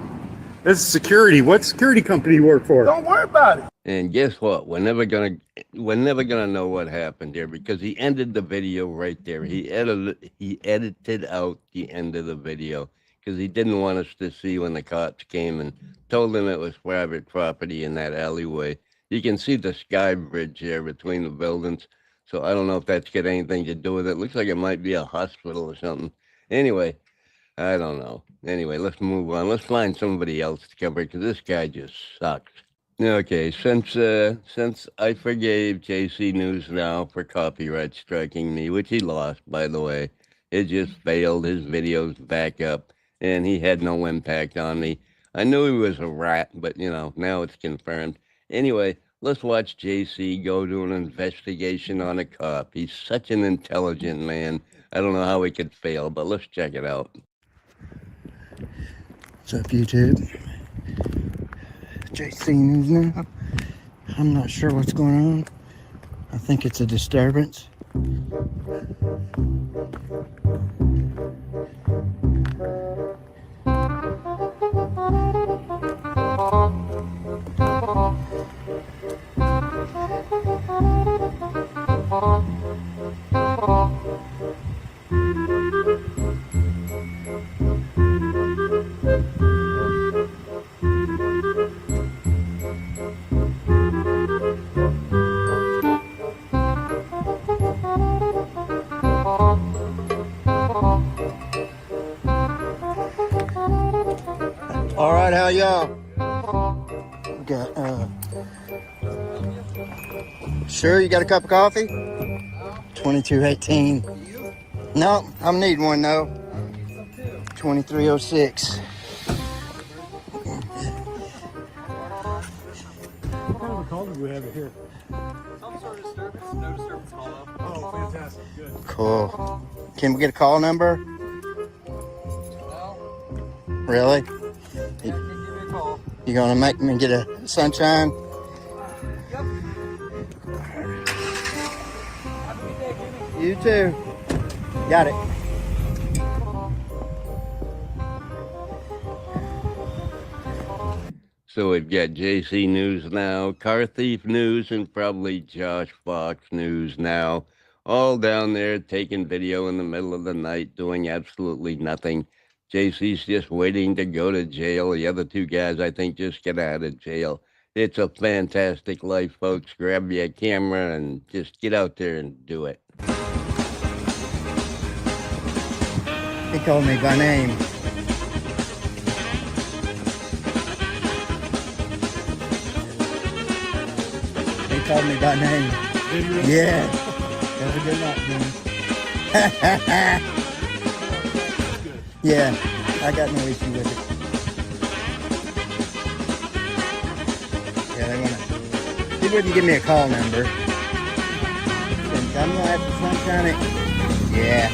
This is security. What security company you work for? Don't worry about it. And guess what? We're never gonna know what happened there because he ended the video right there. He edited out the end of the video because he didn't want us to see when the cops came and told him it was private property in that alleyway. You can see the sky bridge there between the buildings. So I don't know if that's got anything to do with it. Looks like it might be a hospital or something. Anyway, I don't know. Anyway, let's move on. Let's find somebody else to cover because this guy just sucks. Okay, since I forgave JC News Now for copyright striking me, which he lost, by the way, it just failed. His videos back up, and he had no impact on me. I knew he was a rat, but, you know, now it's confirmed. Anyway, let's watch JC go do an investigation on a cop. He's such an intelligent man. I don't know how he could fail, but let's check it out. What's up, YouTube? JC News Now. I'm not sure what's going on. I think it's a disturbance. All right, how y'all? We got, sure, you got a cup of coffee? 2218. No, I'm needing one though. 2306. What kind of a call do we have here? Some sort of disturbance, no disturbance call though. Oh, fantastic. Good. Cool. Can we get a call number? Really? Yeah, give me a call. You gonna make me get a sunshine? Yep. Have a good day, Jimmy. You too. Got it. So we've got JC News Now, Car Thief News, and probably Josh Fox News Now. All down there taking video in the middle of the night, doing absolutely nothing. JC's just waiting to go to jail. The other two guys, I think, just get out of jail. It's a fantastic life, folks. Grab your camera and just get out there and do it. He called me by name. He called me by name. Yeah. Have a good night, Jimmy. Yeah, I got no issue with it. Yeah, he wouldn't give me a call number. Said, I'm gonna have to sunshine it. Yeah.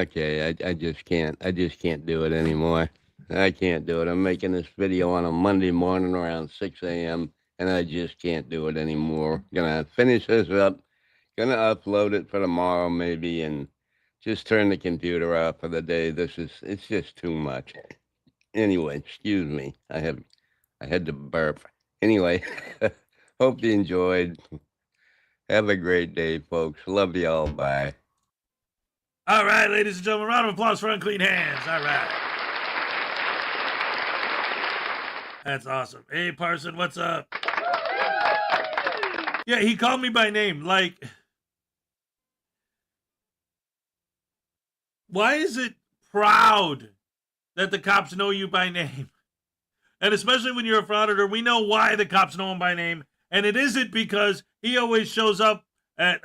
Okay, I just can't do it anymore. I can't do it. I'm making this video on a Monday morning around 6 a.m. and I just can't do it anymore. Gonna finish this up, gonna upload it for tomorrow maybe, and just turn the computer off for the day. It's just too much. Anyway, excuse me. I had to burp. Anyway, hope you enjoyed. Have a great day, folks. Love y'all. Bye. All right, ladies and gentlemen, round of applause for unclean hands. All right. That's awesome. Hey, Parson, what's up? Yeah, he called me by name. Like, why is it proud that the cops know you by name? And especially when you're a frauditor, we know why the cops know him by name. And it isn't because he always shows up at,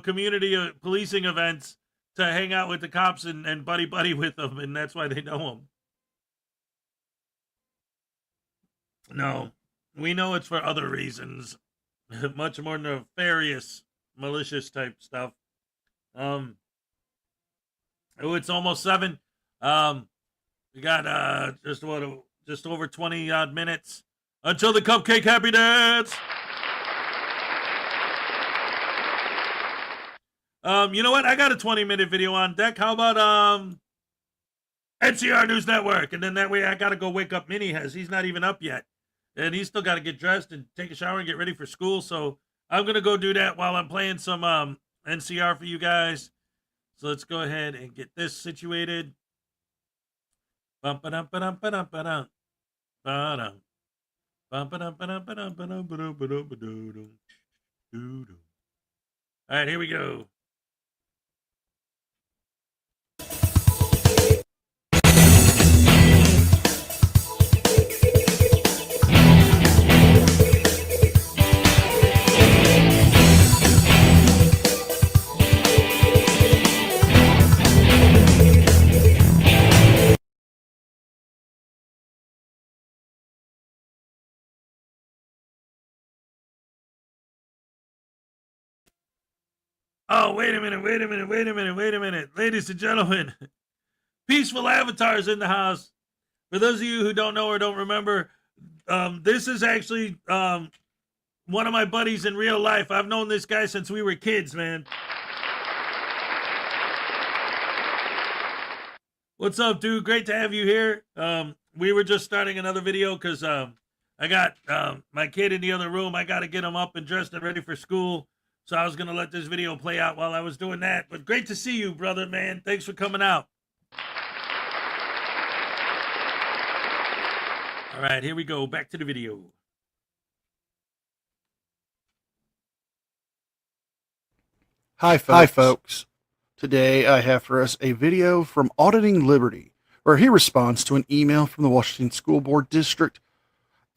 community policing events to hang out with the cops and buddy with them, and that's why they know him. No, we know it's for other reasons, much more nefarious, malicious type stuff. It's almost 7. We got just over 20 odd minutes until the cupcake happy dance. You know what? I got a 20-minute video on deck. How about NCR News Network? And then that way I got to go wake up Mini Hez. He's not even up yet. And he's still got to get dressed and take a shower and get ready for school. So I'm going to go do that while I'm playing some NCR for you guys. So let's go ahead and get this situated. All right, here we go. Oh, wait a minute. Ladies and gentlemen, Peaceful Avatars in the house. For those of you who don't know or don't remember, this is actually one of my buddies in real life. I've known this guy since we were kids, man. What's up, dude? Great to have you here. We were just starting another video because I got my kid in the other room. I got to get him up and dressed and ready for school. So I was going to let this video play out while I was doing that. But great to see you, brother, man. Thanks for coming out. All right, here we go. Back to the video. Hi, folks. Today I have for us a video from Auditing Liberty, where he responds to an email from the Washington School Board District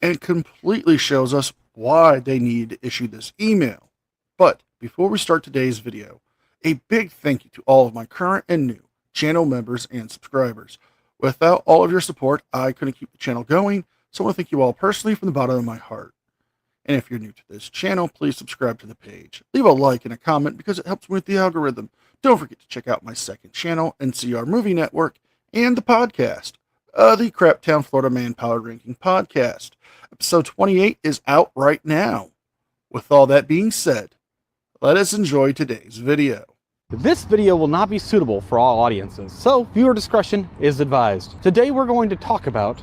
and completely shows us why they need to issue this email. But before we start today's video, a big thank you to all of my current and new channel members and subscribers. Without all of your support, I couldn't keep the channel going, so I want to thank you all personally from the bottom of my heart. And if you're new to this channel, please subscribe to the page. Leave a like and a comment because it helps me with the algorithm. Don't forget to check out my second channel, NCR Movie Network, and the podcast, the Craptown Florida Man Power Ranking Podcast. Episode 28 is out right now. With all that being said, let us enjoy today's video. This video will not be suitable for all audiences, so viewer discretion is advised. Today we're going to talk about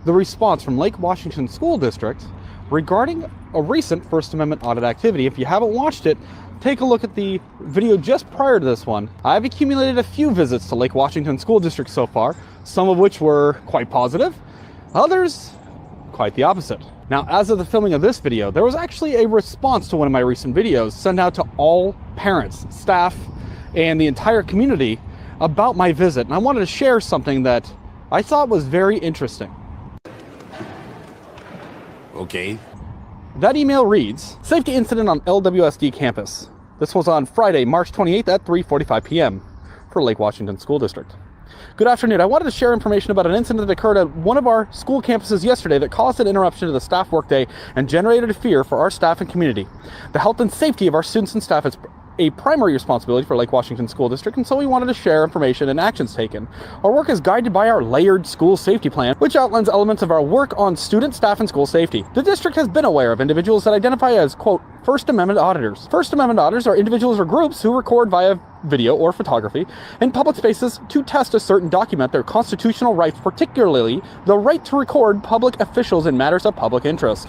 the response from Lake Washington School District regarding a recent First Amendment audit activity. If you haven't watched it, take a look at the video just prior to this one. I've accumulated a few visits to Lake Washington School District so far, some of which were quite positive, others quite the opposite. Now, as of the filming of this video, there was actually a response to one of my recent videos sent out to all parents, staff, and the entire community about my visit, and I wanted to share something that I thought was very interesting. Okay. That email reads, Safety Incident on LWSD Campus. This was on Friday, March 28th at 3:45 p.m. for Lake Washington School District. Good afternoon. I wanted to share information about an incident that occurred at one of our school campuses yesterday that caused an interruption to the staff workday and generated a fear for our staff and community. The health and safety of our students and staff is a primary responsibility for Lake Washington School District, and so we wanted to share information and actions taken. Our work is guided by our layered school safety plan, which outlines elements of our work on student, staff, and school safety. The district has been aware of individuals that identify as, quote, First Amendment auditors. First Amendment auditors are individuals or groups who record via video or photography in public spaces to test a certain document their constitutional rights, particularly the right to record public officials in matters of public interest.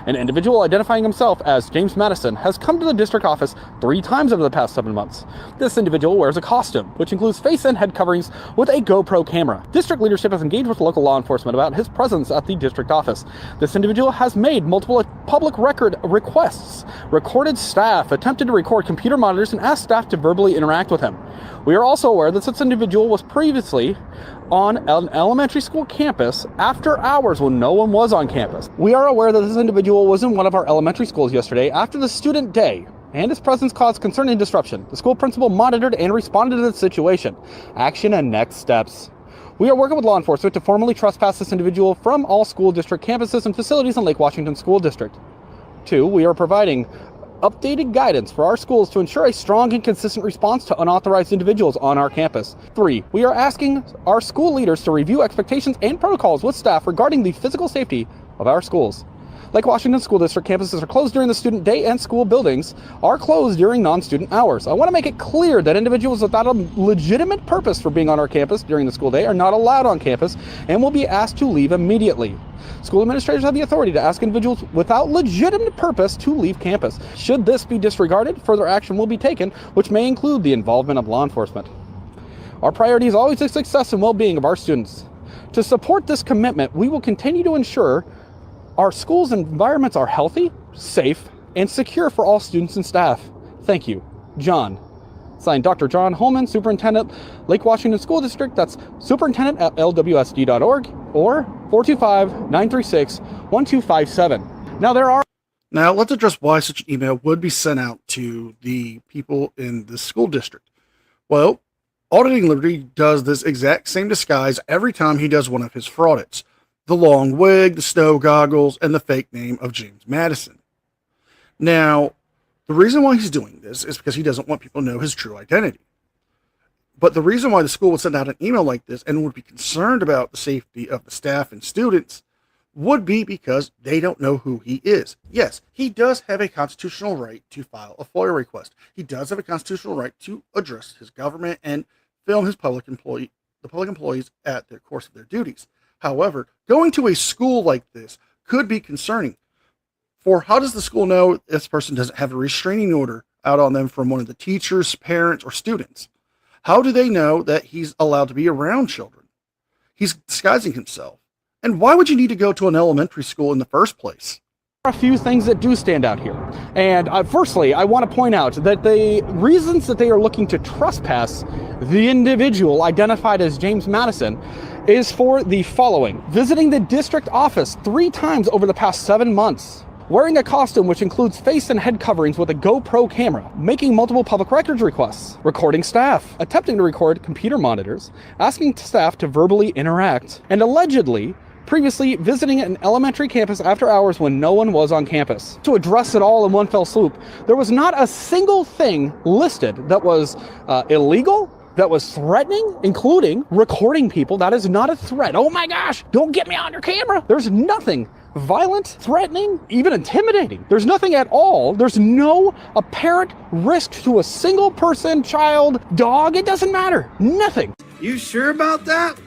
An individual identifying himself as James Madison has come to the district office 3 times over the past 7 months. This individual wears a costume, which includes face and head coverings with a GoPro camera. District leadership has engaged with local law enforcement about his presence at the district office. This individual has made multiple public record requests, recorded staff, attempted to record computer monitors, and asked staff to verbally interact with him. We are also aware that this individual was previously on an elementary school campus after hours when no one was on campus. We are aware that this individual was in one of our elementary schools yesterday after the student day, and his presence caused concern and disruption. The school principal monitored and responded to the situation. Action and next steps. We are working with law enforcement to formally trespass this individual from all school district campuses and facilities in Lake Washington School District. 2, we are providing updated guidance for our schools to ensure a strong and consistent response to unauthorized individuals on our campus. 3, we are asking our school leaders to review expectations and protocols with staff regarding the physical safety of our schools. Lake Washington School District campuses are closed during the student day, and school buildings are closed during non-student hours. I want to make it clear that individuals without a legitimate purpose for being on our campus during the school day are not allowed on campus and will be asked to leave immediately. School administrators have the authority to ask individuals without legitimate purpose to leave campus. Should this be disregarded, further action will be taken, which may include the involvement of law enforcement. Our priority is always the success and well-being of our students. To support this commitment, we will continue to ensure our schools' environments are healthy, safe, and secure for all students and staff. Thank you. John. Signed, Dr. John Holman, Superintendent, Lake Washington School District. That's superintendent at lwsd.org or 425-936-1257. Now, let's address why such an email would be sent out to the people in the school district. Well, Auditing Liberty does this exact same disguise every time he does one of his fraudits. The long wig, the snow goggles, and the fake name of James Madison. Now, the reason why he's doing this is because he doesn't want people to know his true identity. But the reason why the school would send out an email like this and would be concerned about the safety of the staff and students would be because they don't know who he is. Yes, he does have a constitutional right to file a FOIA request. He does have a constitutional right to address his government and film his public employees at the course of their duties. However, going to a school like this could be concerning. For how does the school know this person doesn't have a restraining order out on them from one of the teachers, parents, or students? How do they know that he's allowed to be around children? He's disguising himself. And why would you need to go to an elementary school in the first place? A few things that do stand out here. And firstly, I want to point out that the reasons that they are looking to trespass the individual identified as James Madison is for the following: visiting the district office 3 times over the past 7 months, wearing a costume which includes face and head coverings with a GoPro camera, making multiple public records requests, recording staff, attempting to record computer monitors, asking staff to verbally interact, and allegedly previously visiting an elementary campus after hours when no one was on campus. To address it all in one fell swoop, there was not a single thing listed that was illegal, that was threatening, including recording people. That is not a threat. Oh my gosh, don't get me on your camera. There's nothing violent, threatening, even intimidating. There's nothing at all. There's no apparent risk to a single person, child, dog. It doesn't matter. Nothing. You sure about that?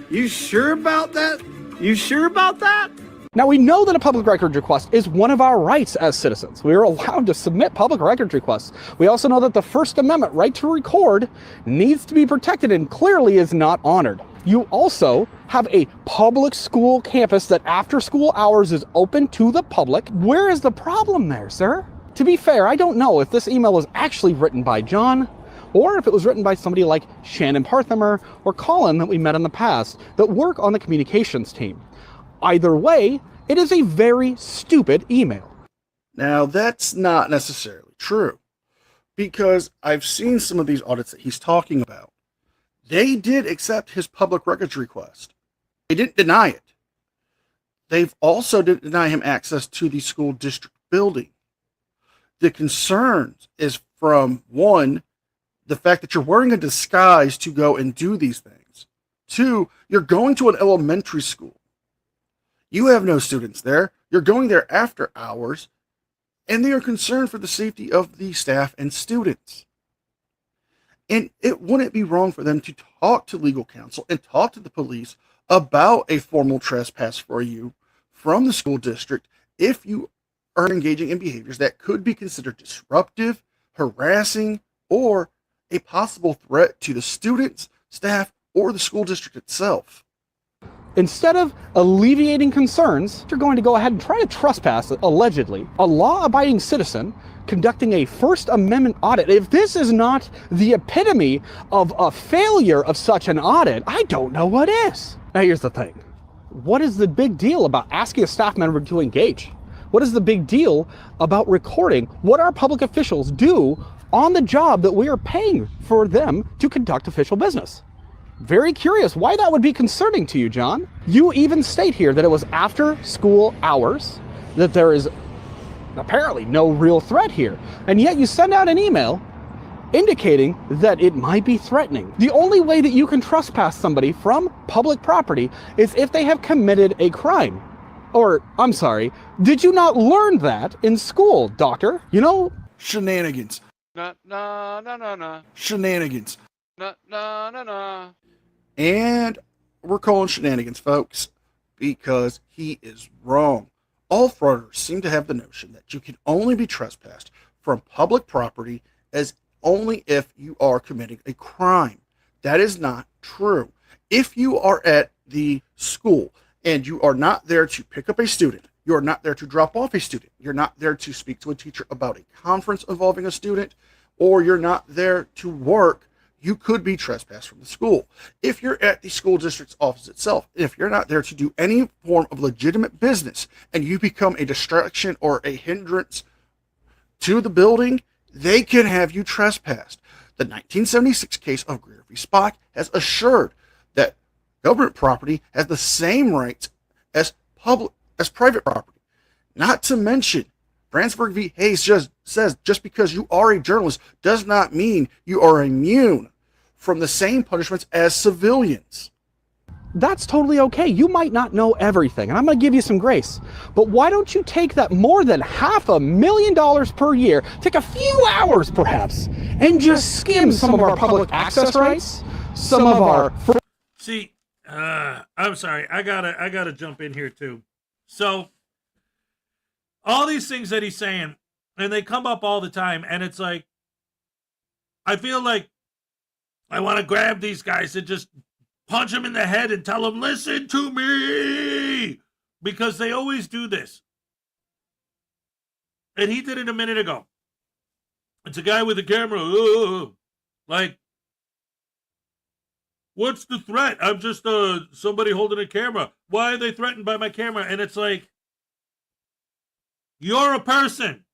You sure about that? You sure about that? Now, we know that a public records request is one of our rights as citizens. We are allowed to submit public records requests. We also know that the First Amendment right to record needs to be protected and clearly is not honored. You also have a public school campus that after school hours is open to the public. Where is the problem there, sir? To be fair, I don't know if this email was actually written by John, or if it was written by somebody like Shannon Parthamer or Colin that we met in the past that work on the communications team. Either way, it is a very stupid email. Now, that's not necessarily true, because I've seen some of these audits that he's talking about. They did accept his public records request. They didn't deny it. They've also didn't deny him access to the school district building. The concerns is from, one, the fact that you're wearing a disguise to go and do these things. 2, you're going to an elementary school. You have no students there. You're going there after hours, and they are concerned for the safety of the staff and students. And it wouldn't be wrong for them to talk to legal counsel and talk to the police about a formal trespass for you from the school district if you are engaging in behaviors that could be considered disruptive, harassing, or a possible threat to the students, staff, or the school district itself. Instead of alleviating concerns, you're going to go ahead and try to trespass, allegedly, a law-abiding citizen conducting a First Amendment audit. If this is not the epitome of a failure of such an audit, I don't know what is. Now, here's the thing. What is the big deal about asking a staff member to engage? What is the big deal about recording what our public officials do on the job that we are paying for them to conduct official business? Very curious why that would be concerning to you, John. You even state here that it was after school hours, that there is apparently no real threat here, and yet you send out an email indicating that it might be threatening. The only way that you can trespass somebody from public property is if they have committed a crime. Or, I'm sorry, did you not learn that in school, doctor? You know? Shenanigans. No. Shenanigans. No. And we're calling shenanigans, folks, because he is wrong. All frauditors seem to have the notion that you can only be trespassed from public property as only if you are committing a crime. That is not true. If you are at the school and you are not there to pick up a student, you are not there to drop off a student, you're not there to speak to a teacher about a conference involving a student, or you're not there to work, you could be trespassed from the school. If you're at the school district's office itself, if you're not there to do any form of legitimate business and you become a distraction or a hindrance to the building, they can have you trespassed. The 1976 case of Greer v. Spock has assured that government property has the same rights as private property. Not to mention, Brandsburg v. Hayes just says just because you are a journalist does not mean you are immune from the same punishments as civilians. That's totally okay. You might not know everything, and I'm going to give you some grace. But why don't you take that more than $500,000 per year, take a few hours perhaps, and just skim some of our public access rights, some of our... See, I'm sorry. I gotta jump in here too. So, all these things that he's saying, and they come up all the time, and it's like, I feel like I want to grab these guys and just punch them in the head and tell them, listen to me, because they always do this. And he did it a minute ago. It's a guy with a camera. Like, what's the threat? I'm just somebody holding a camera. Why are they threatened by my camera? And it's like, you're a person.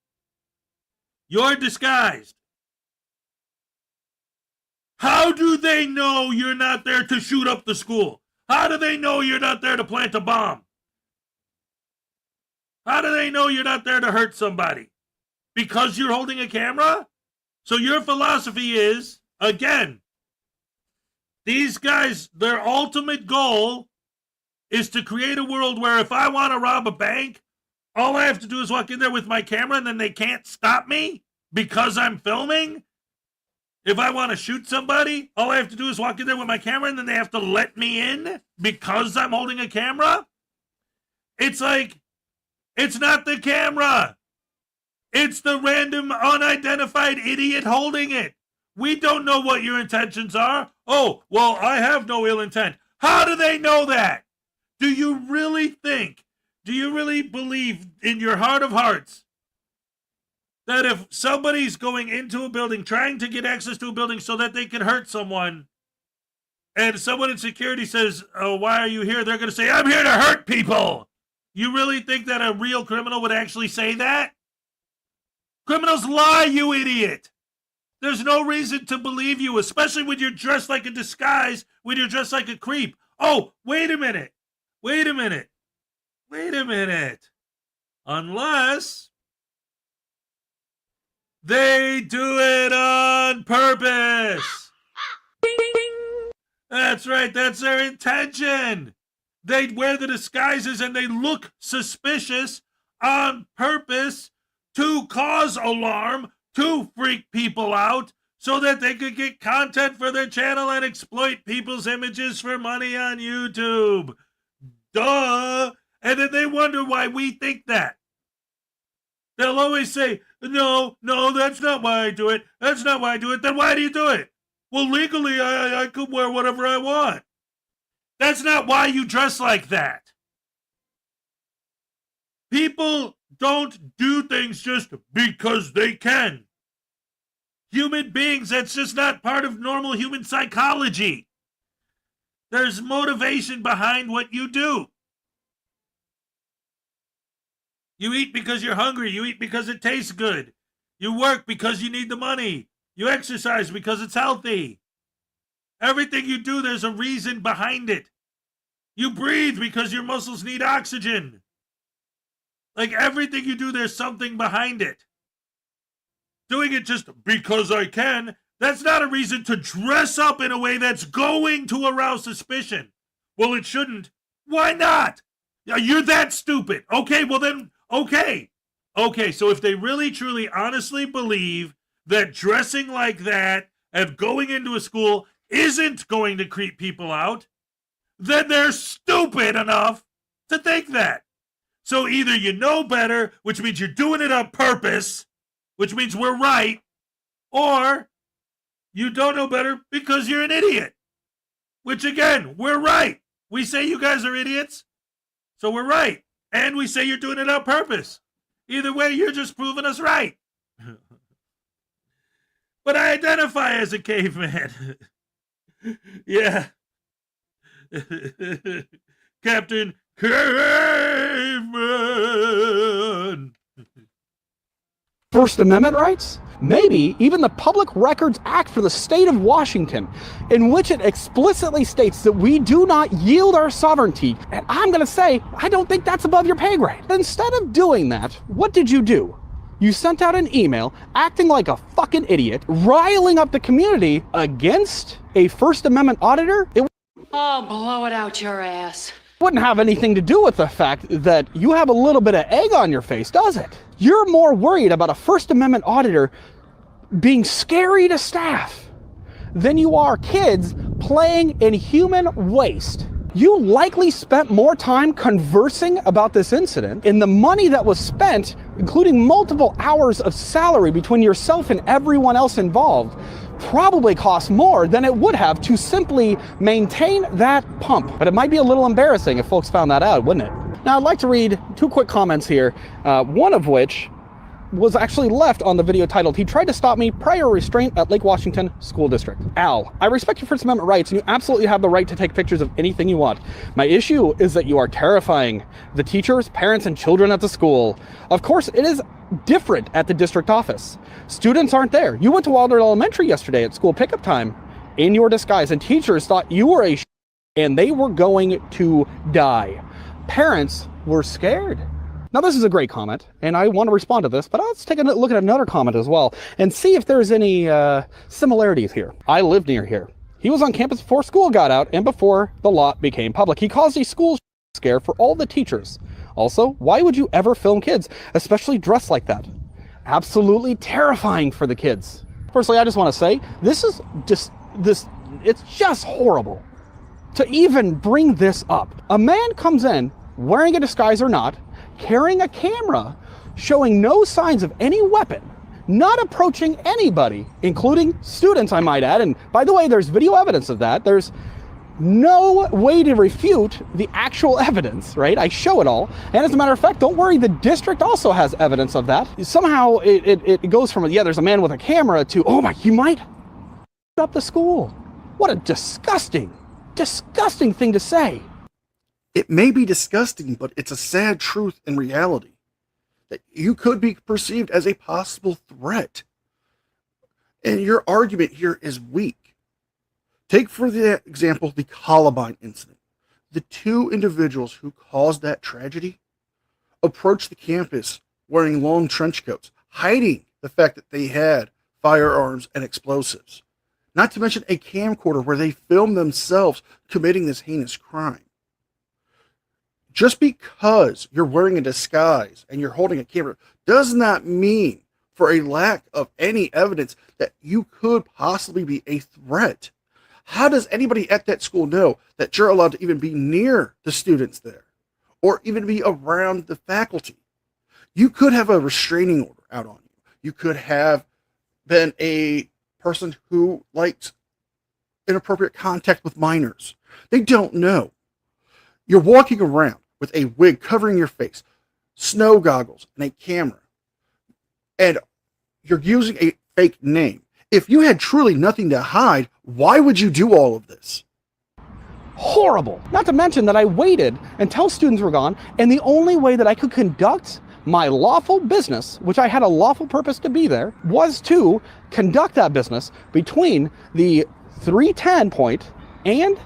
You're disguised. How do they know you're not there to shoot up the school? How do they know you're not there to plant a bomb? How do they know you're not there to hurt somebody? Because you're holding a camera? So your philosophy is, again, these guys, their ultimate goal is to create a world where if I want to rob a bank, all I have to do is walk in there with my camera and then they can't stop me because I'm filming. If I want to shoot somebody, all I have to do is walk in there with my camera and then they have to let me in because I'm holding a camera. It's like, it's not the camera. It's the random unidentified idiot holding it. We don't know what your intentions are. Oh, well, I have no ill intent. How do they know that? Do you really think, do you really believe in your heart of hearts that if somebody's going into a building, trying to get access to a building so that they can hurt someone, and someone in security says, oh, why are you here? They're going to say, I'm here to hurt people. You really think that a real criminal would actually say that? Criminals lie, you idiot. There's no reason to believe you, especially when you're dressed like a disguise, when you're dressed like a creep. Oh, wait a minute. Wait a minute. Wait a minute. Unless they do it on purpose. That's right. That's their intention. They wear the disguises and they look suspicious on purpose to cause alarm, to freak people out, so that they could get content for their channel and exploit people's images for money on YouTube. Duh! And then they wonder why we think that. They'll always say, no, that's not why I do it. That's not why I do it. Then why do you do it? Well, legally, I could wear whatever I want. That's not why you dress like that. People don't do things just because they can. Human beings, that's just not part of normal human psychology. There's motivation behind what you do. You eat because you're hungry. You eat because it tastes good. You work because you need the money. You exercise because it's healthy. Everything you do, there's a reason behind it. You breathe because your muscles need oxygen. Like everything you do, there's something behind it. Doing it just because I can, that's not a reason to dress up in a way that's going to arouse suspicion. Well, it shouldn't. Why not? You're that stupid. Okay, well then, okay. Okay, so if they really, truly, honestly believe that dressing like that and going into a school isn't going to creep people out, then they're stupid enough to think that. So either you know better, which means you're doing it on purpose, which means we're right, or you don't know better because you're an idiot, which again, we're right. We say you guys are idiots, so we're right. And we say you're doing it on purpose. Either way, you're just proving us right. But I identify as a caveman. Yeah. Captain Caveman. First Amendment rights? Maybe even the Public Records Act for the state of Washington, in which it explicitly states that we do not yield our sovereignty. And I'm going to say, I don't think that's above your pay grade. Instead of doing that, what did you do? You sent out an email acting like a fucking idiot, riling up the community against a First Amendment auditor. Oh, blow it out your ass. Wouldn't have anything to do with the fact that you have a little bit of egg on your face, does it? You're more worried about a First Amendment auditor being scary to staff than you are kids playing in human waste. You likely spent more time conversing about this incident, and the money that was spent, including multiple hours of salary between yourself and everyone else involved, probably cost more than it would have to simply maintain that pump. But it might be a little embarrassing if folks found that out, wouldn't it? Now, I'd like to read two quick comments here, one of which was actually left on the video titled, "He tried to stop me, prior restraint at Lake Washington School District." Al, I respect your First Amendment rights and you absolutely have the right to take pictures of anything you want. My issue is that you are terrifying the teachers, parents, and children at the school. Of course, it is different at the district office. Students aren't there. You went to Wilder Elementary yesterday at school pickup time in your disguise, and teachers thought you were a and they were going to die. Parents were scared. Now, this is a great comment, and I want to respond to this, but let's take a look at another comment as well and see if there's any similarities here. I live near here. He was on campus before school got out and before the lot became public. He caused a school scare for all the teachers. Also, why would you ever film kids, especially dressed like that? Absolutely terrifying for the kids. Personally, I just want to say, it's just horrible to even bring this up. A man comes in, wearing a disguise or not, carrying a camera, showing no signs of any weapon, not approaching anybody, including students, I might add. And by the way, there's video evidence of that. There's no way to refute the actual evidence, right? I show it all. And as a matter of fact, don't worry, the district also has evidence of that. Somehow it goes from, yeah, there's a man with a camera to, oh my, you might up the school. What a disgusting thing to say. It may be disgusting, but it's a sad truth and reality that you could be perceived as a possible threat. And your argument here is weak. Take for the example the Columbine incident. The two individuals who caused that tragedy approached the campus wearing long trench coats, hiding the fact that they had firearms and explosives. Not to mention a camcorder where they filmed themselves committing this heinous crime. Just because you're wearing a disguise and you're holding a camera does not mean, for a lack of any evidence, that you could possibly be a threat. How does anybody at that school know that you're allowed to even be near the students there or even be around the faculty? You could have a restraining order out on you. You could have been a person who likes inappropriate contact with minors. They don't know. You're walking around with a wig covering your face, snow goggles, and a camera. And you're using a fake name. If you had truly nothing to hide, why would you do all of this? Horrible. Not to mention that I waited until students were gone, and the only way that I could conduct my lawful business, which I had a lawful purpose to be there, was to conduct that business between the 3:10 point and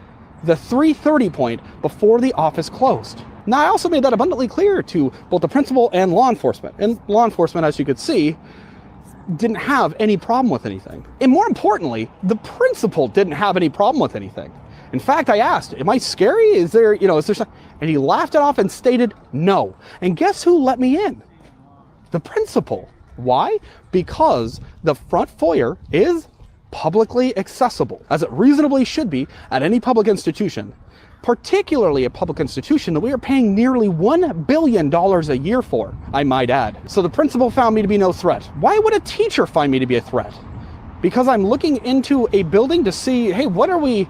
the 3:30 point before the office closed. Now, I also made that abundantly clear to both the principal and law enforcement. And law enforcement, as you could see, didn't have any problem with anything. And more importantly, the principal didn't have any problem with anything. In fact, I asked, am I scary? Is there something? And he laughed it off and stated no. And guess who let me in? The principal. Why? Because the front foyer is publicly accessible, as it reasonably should be at any public institution, particularly a public institution that we are paying nearly $1 billion a year for, I might add. So the principal found me to be no threat. Why would a teacher find me to be a threat? Because I'm looking into a building to see, hey, what are we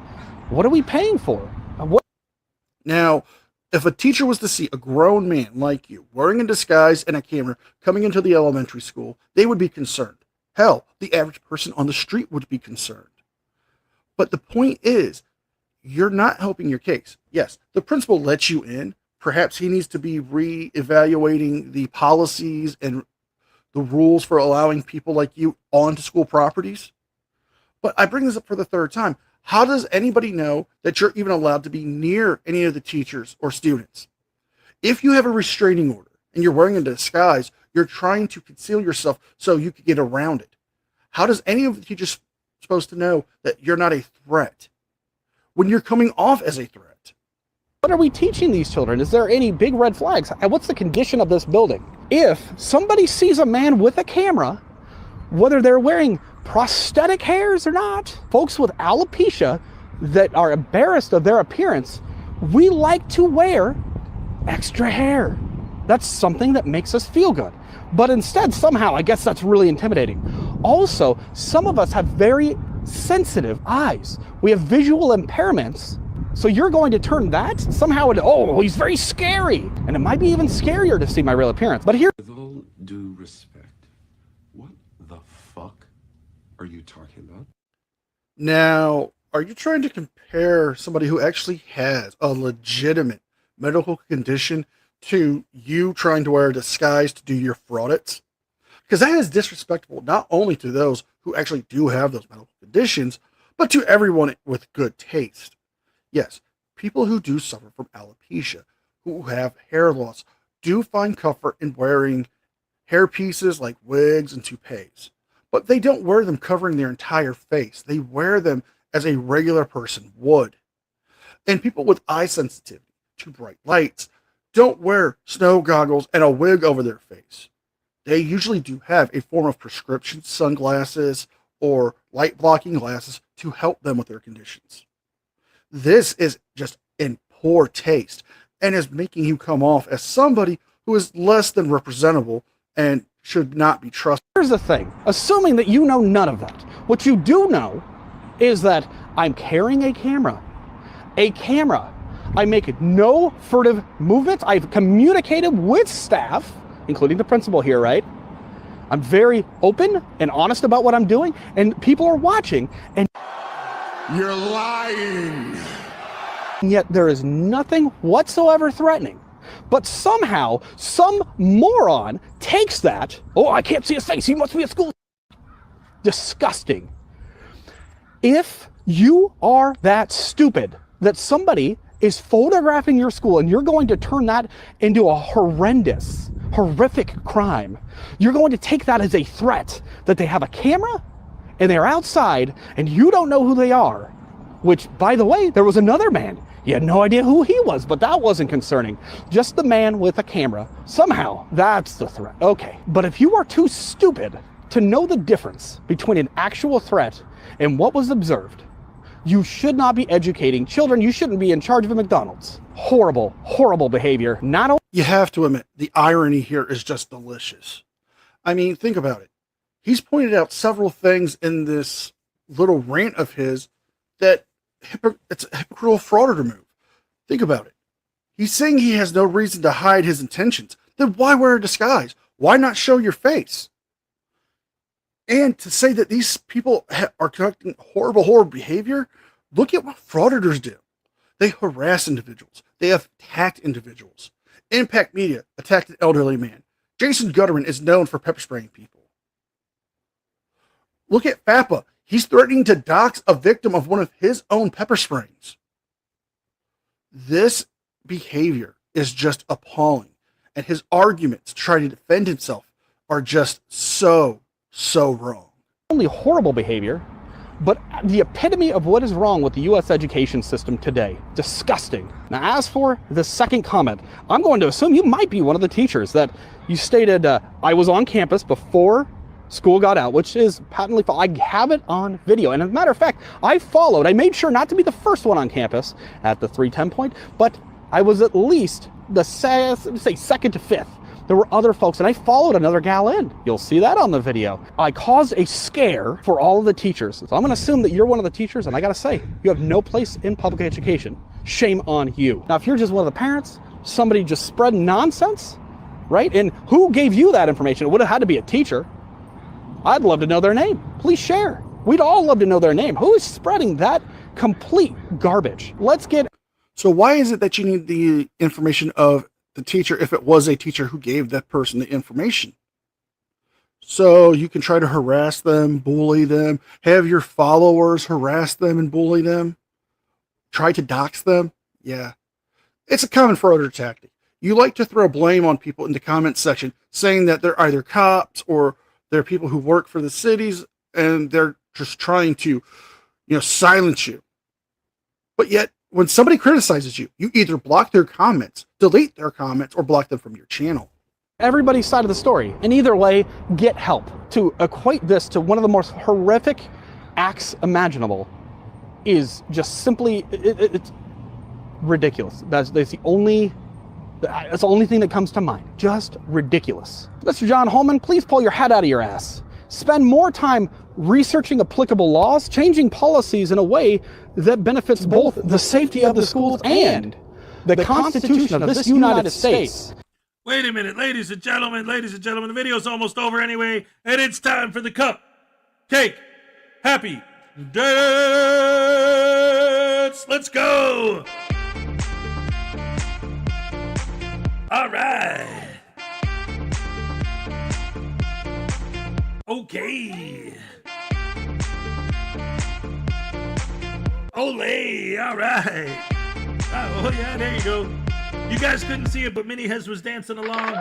paying for? Now, if a teacher was to see a grown man like you wearing a disguise and a camera coming into the elementary school, they would be concerned. Hell, the average person on the street would be concerned. But the point is, you're not helping your case. Yes, the principal lets you in. Perhaps he needs to be re-evaluating the policies and the rules for allowing people like you onto school properties. But I bring this up for the third time. How does anybody know that you're even allowed to be near any of the teachers or students? If you have a restraining order and you're wearing a disguise, you're trying to conceal yourself so you can get around it. How does any of the teachers supposed to know that you're not a threat when you're coming off as a threat? What are we teaching these children? Is there any big red flags? And what's the condition of this building? If somebody sees a man with a camera, whether they're wearing prosthetic hairs or not, folks with alopecia that are embarrassed of their appearance, we like to wear extra hair. That's something that makes us feel good. But instead, somehow, I guess that's really intimidating. Also, some of us have very sensitive eyes. We have visual impairments. So you're going to turn that somehow into, oh, he's very scary. And it might be even scarier to see my real appearance. But here, with all due respect, are you talking about? Now, are you trying to compare somebody who actually has a legitimate medical condition to you trying to wear a disguise to do your fraudits? Because that is disrespectful not only to those who actually do have those medical conditions, but to everyone with good taste. Yes, people who do suffer from alopecia, who have hair loss, do find comfort in wearing hair pieces like wigs and toupees. But they don't wear them covering their entire face. They wear them as a regular person would. And people with eye sensitivity to bright lights don't wear snow goggles and a wig over their face. They usually do have a form of prescription sunglasses or light blocking glasses to help them with their conditions. This is just in poor taste and is making you come off as somebody who is less than representable and should not be trusted. Here's the thing, assuming that you know none of that, what you do know is that I'm carrying a camera. I make no furtive movements. I've communicated with staff, including the principal here, right? I'm very open and honest about what I'm doing, and people are watching, and you're lying. And yet there is nothing whatsoever threatening. But somehow, some moron takes that, oh, I can't see his face, he must be at school. Disgusting. If you are that stupid that somebody is photographing your school and you're going to turn that into a horrific crime, you're going to take that as a threat that they have a camera and they're outside and you don't know who they are, which, by the way, there was another man. You had no idea who he was, but that wasn't concerning. Just the man with a camera. Somehow, that's the threat. Okay, but if you are too stupid to know the difference between an actual threat and what was observed, you should not be educating children. You shouldn't be in charge of a McDonald's. Horrible, horrible behavior. Not only you have to admit, the irony here is just delicious. I mean, think about it. He's pointed out several things in this little rant of his that it's a hypocritical frauditor move. Think about it. He's saying he has no reason to hide his intentions. Then why wear a disguise? Why not show your face? And to say that these people are conducting horrible behavior, look at what frauditors do. They harass individuals. They attack individuals. Impact Media attacked an elderly man. Jason Gutterman is known for pepper spraying people. Look at FAPA. He's threatening to dox a victim of one of his own pepper sprayings. This behavior is just appalling. And his arguments to try to defend himself are just so wrong. Only horrible behavior, but the epitome of what is wrong with the U.S. education system today. Disgusting. Now, as for the second comment, I'm going to assume you might be one of the teachers that you stated, I was on campus before school got out, which is patently false. I have it on video. And as a matter of fact, I made sure not to be the first one on campus at the 310 point, but I was at least the second to fifth. There were other folks, and I followed another gal in. You'll see that on the video. I caused a scare for all of the teachers. So I'm going to assume that you're one of the teachers, and I got to say, you have no place in public education. Shame on you. Now, if you're just one of the parents, somebody just spread nonsense, right? And who gave you that information? It would have had to be a teacher. I'd love to know their name. Please share. We'd all love to know their name. Who is spreading that complete garbage? Let's get... So why is it that you need the information of the teacher if it was a teacher who gave that person the information? So you can try to harass them, bully them, have your followers harass them and bully them, try to dox them. Yeah, it's a common frauditor tactic. You like to throw blame on people in the comment section, saying that they're either cops or they're people who work for the cities and they're just trying to, silence you. But yet, when somebody criticizes you, you either block their comments, delete their comments, or block them from your channel. Everybody's side of the story. And either way, get help. To equate this to one of the most horrific acts imaginable is just simply, it's ridiculous. That's the only thing that comes to mind. Just ridiculous. Mr. John Holman, please pull your head out of your ass. Spend more time researching applicable laws, changing policies in a way that benefits both the safety of the schools and the Constitution of this United States. Wait a minute, ladies and gentlemen, the video's almost over anyway, and it's time for the cup, cake, happy dance. Let's go. All right. Okay. Ole, all right. Oh, yeah, there you go. You guys couldn't see it, but Mini Hez was dancing along.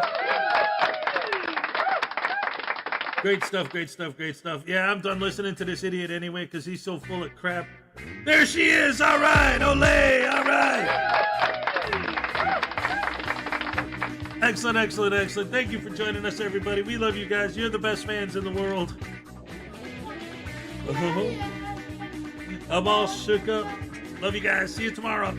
Great stuff, great stuff, great stuff. Yeah, I'm done listening to this idiot anyway because he's so full of crap. There she is. All right. Ole, all right. Excellent, excellent, excellent. Thank you for joining us, everybody. We love you guys. You're the best fans in the world. I'm all shook up. Love you guys. See you tomorrow.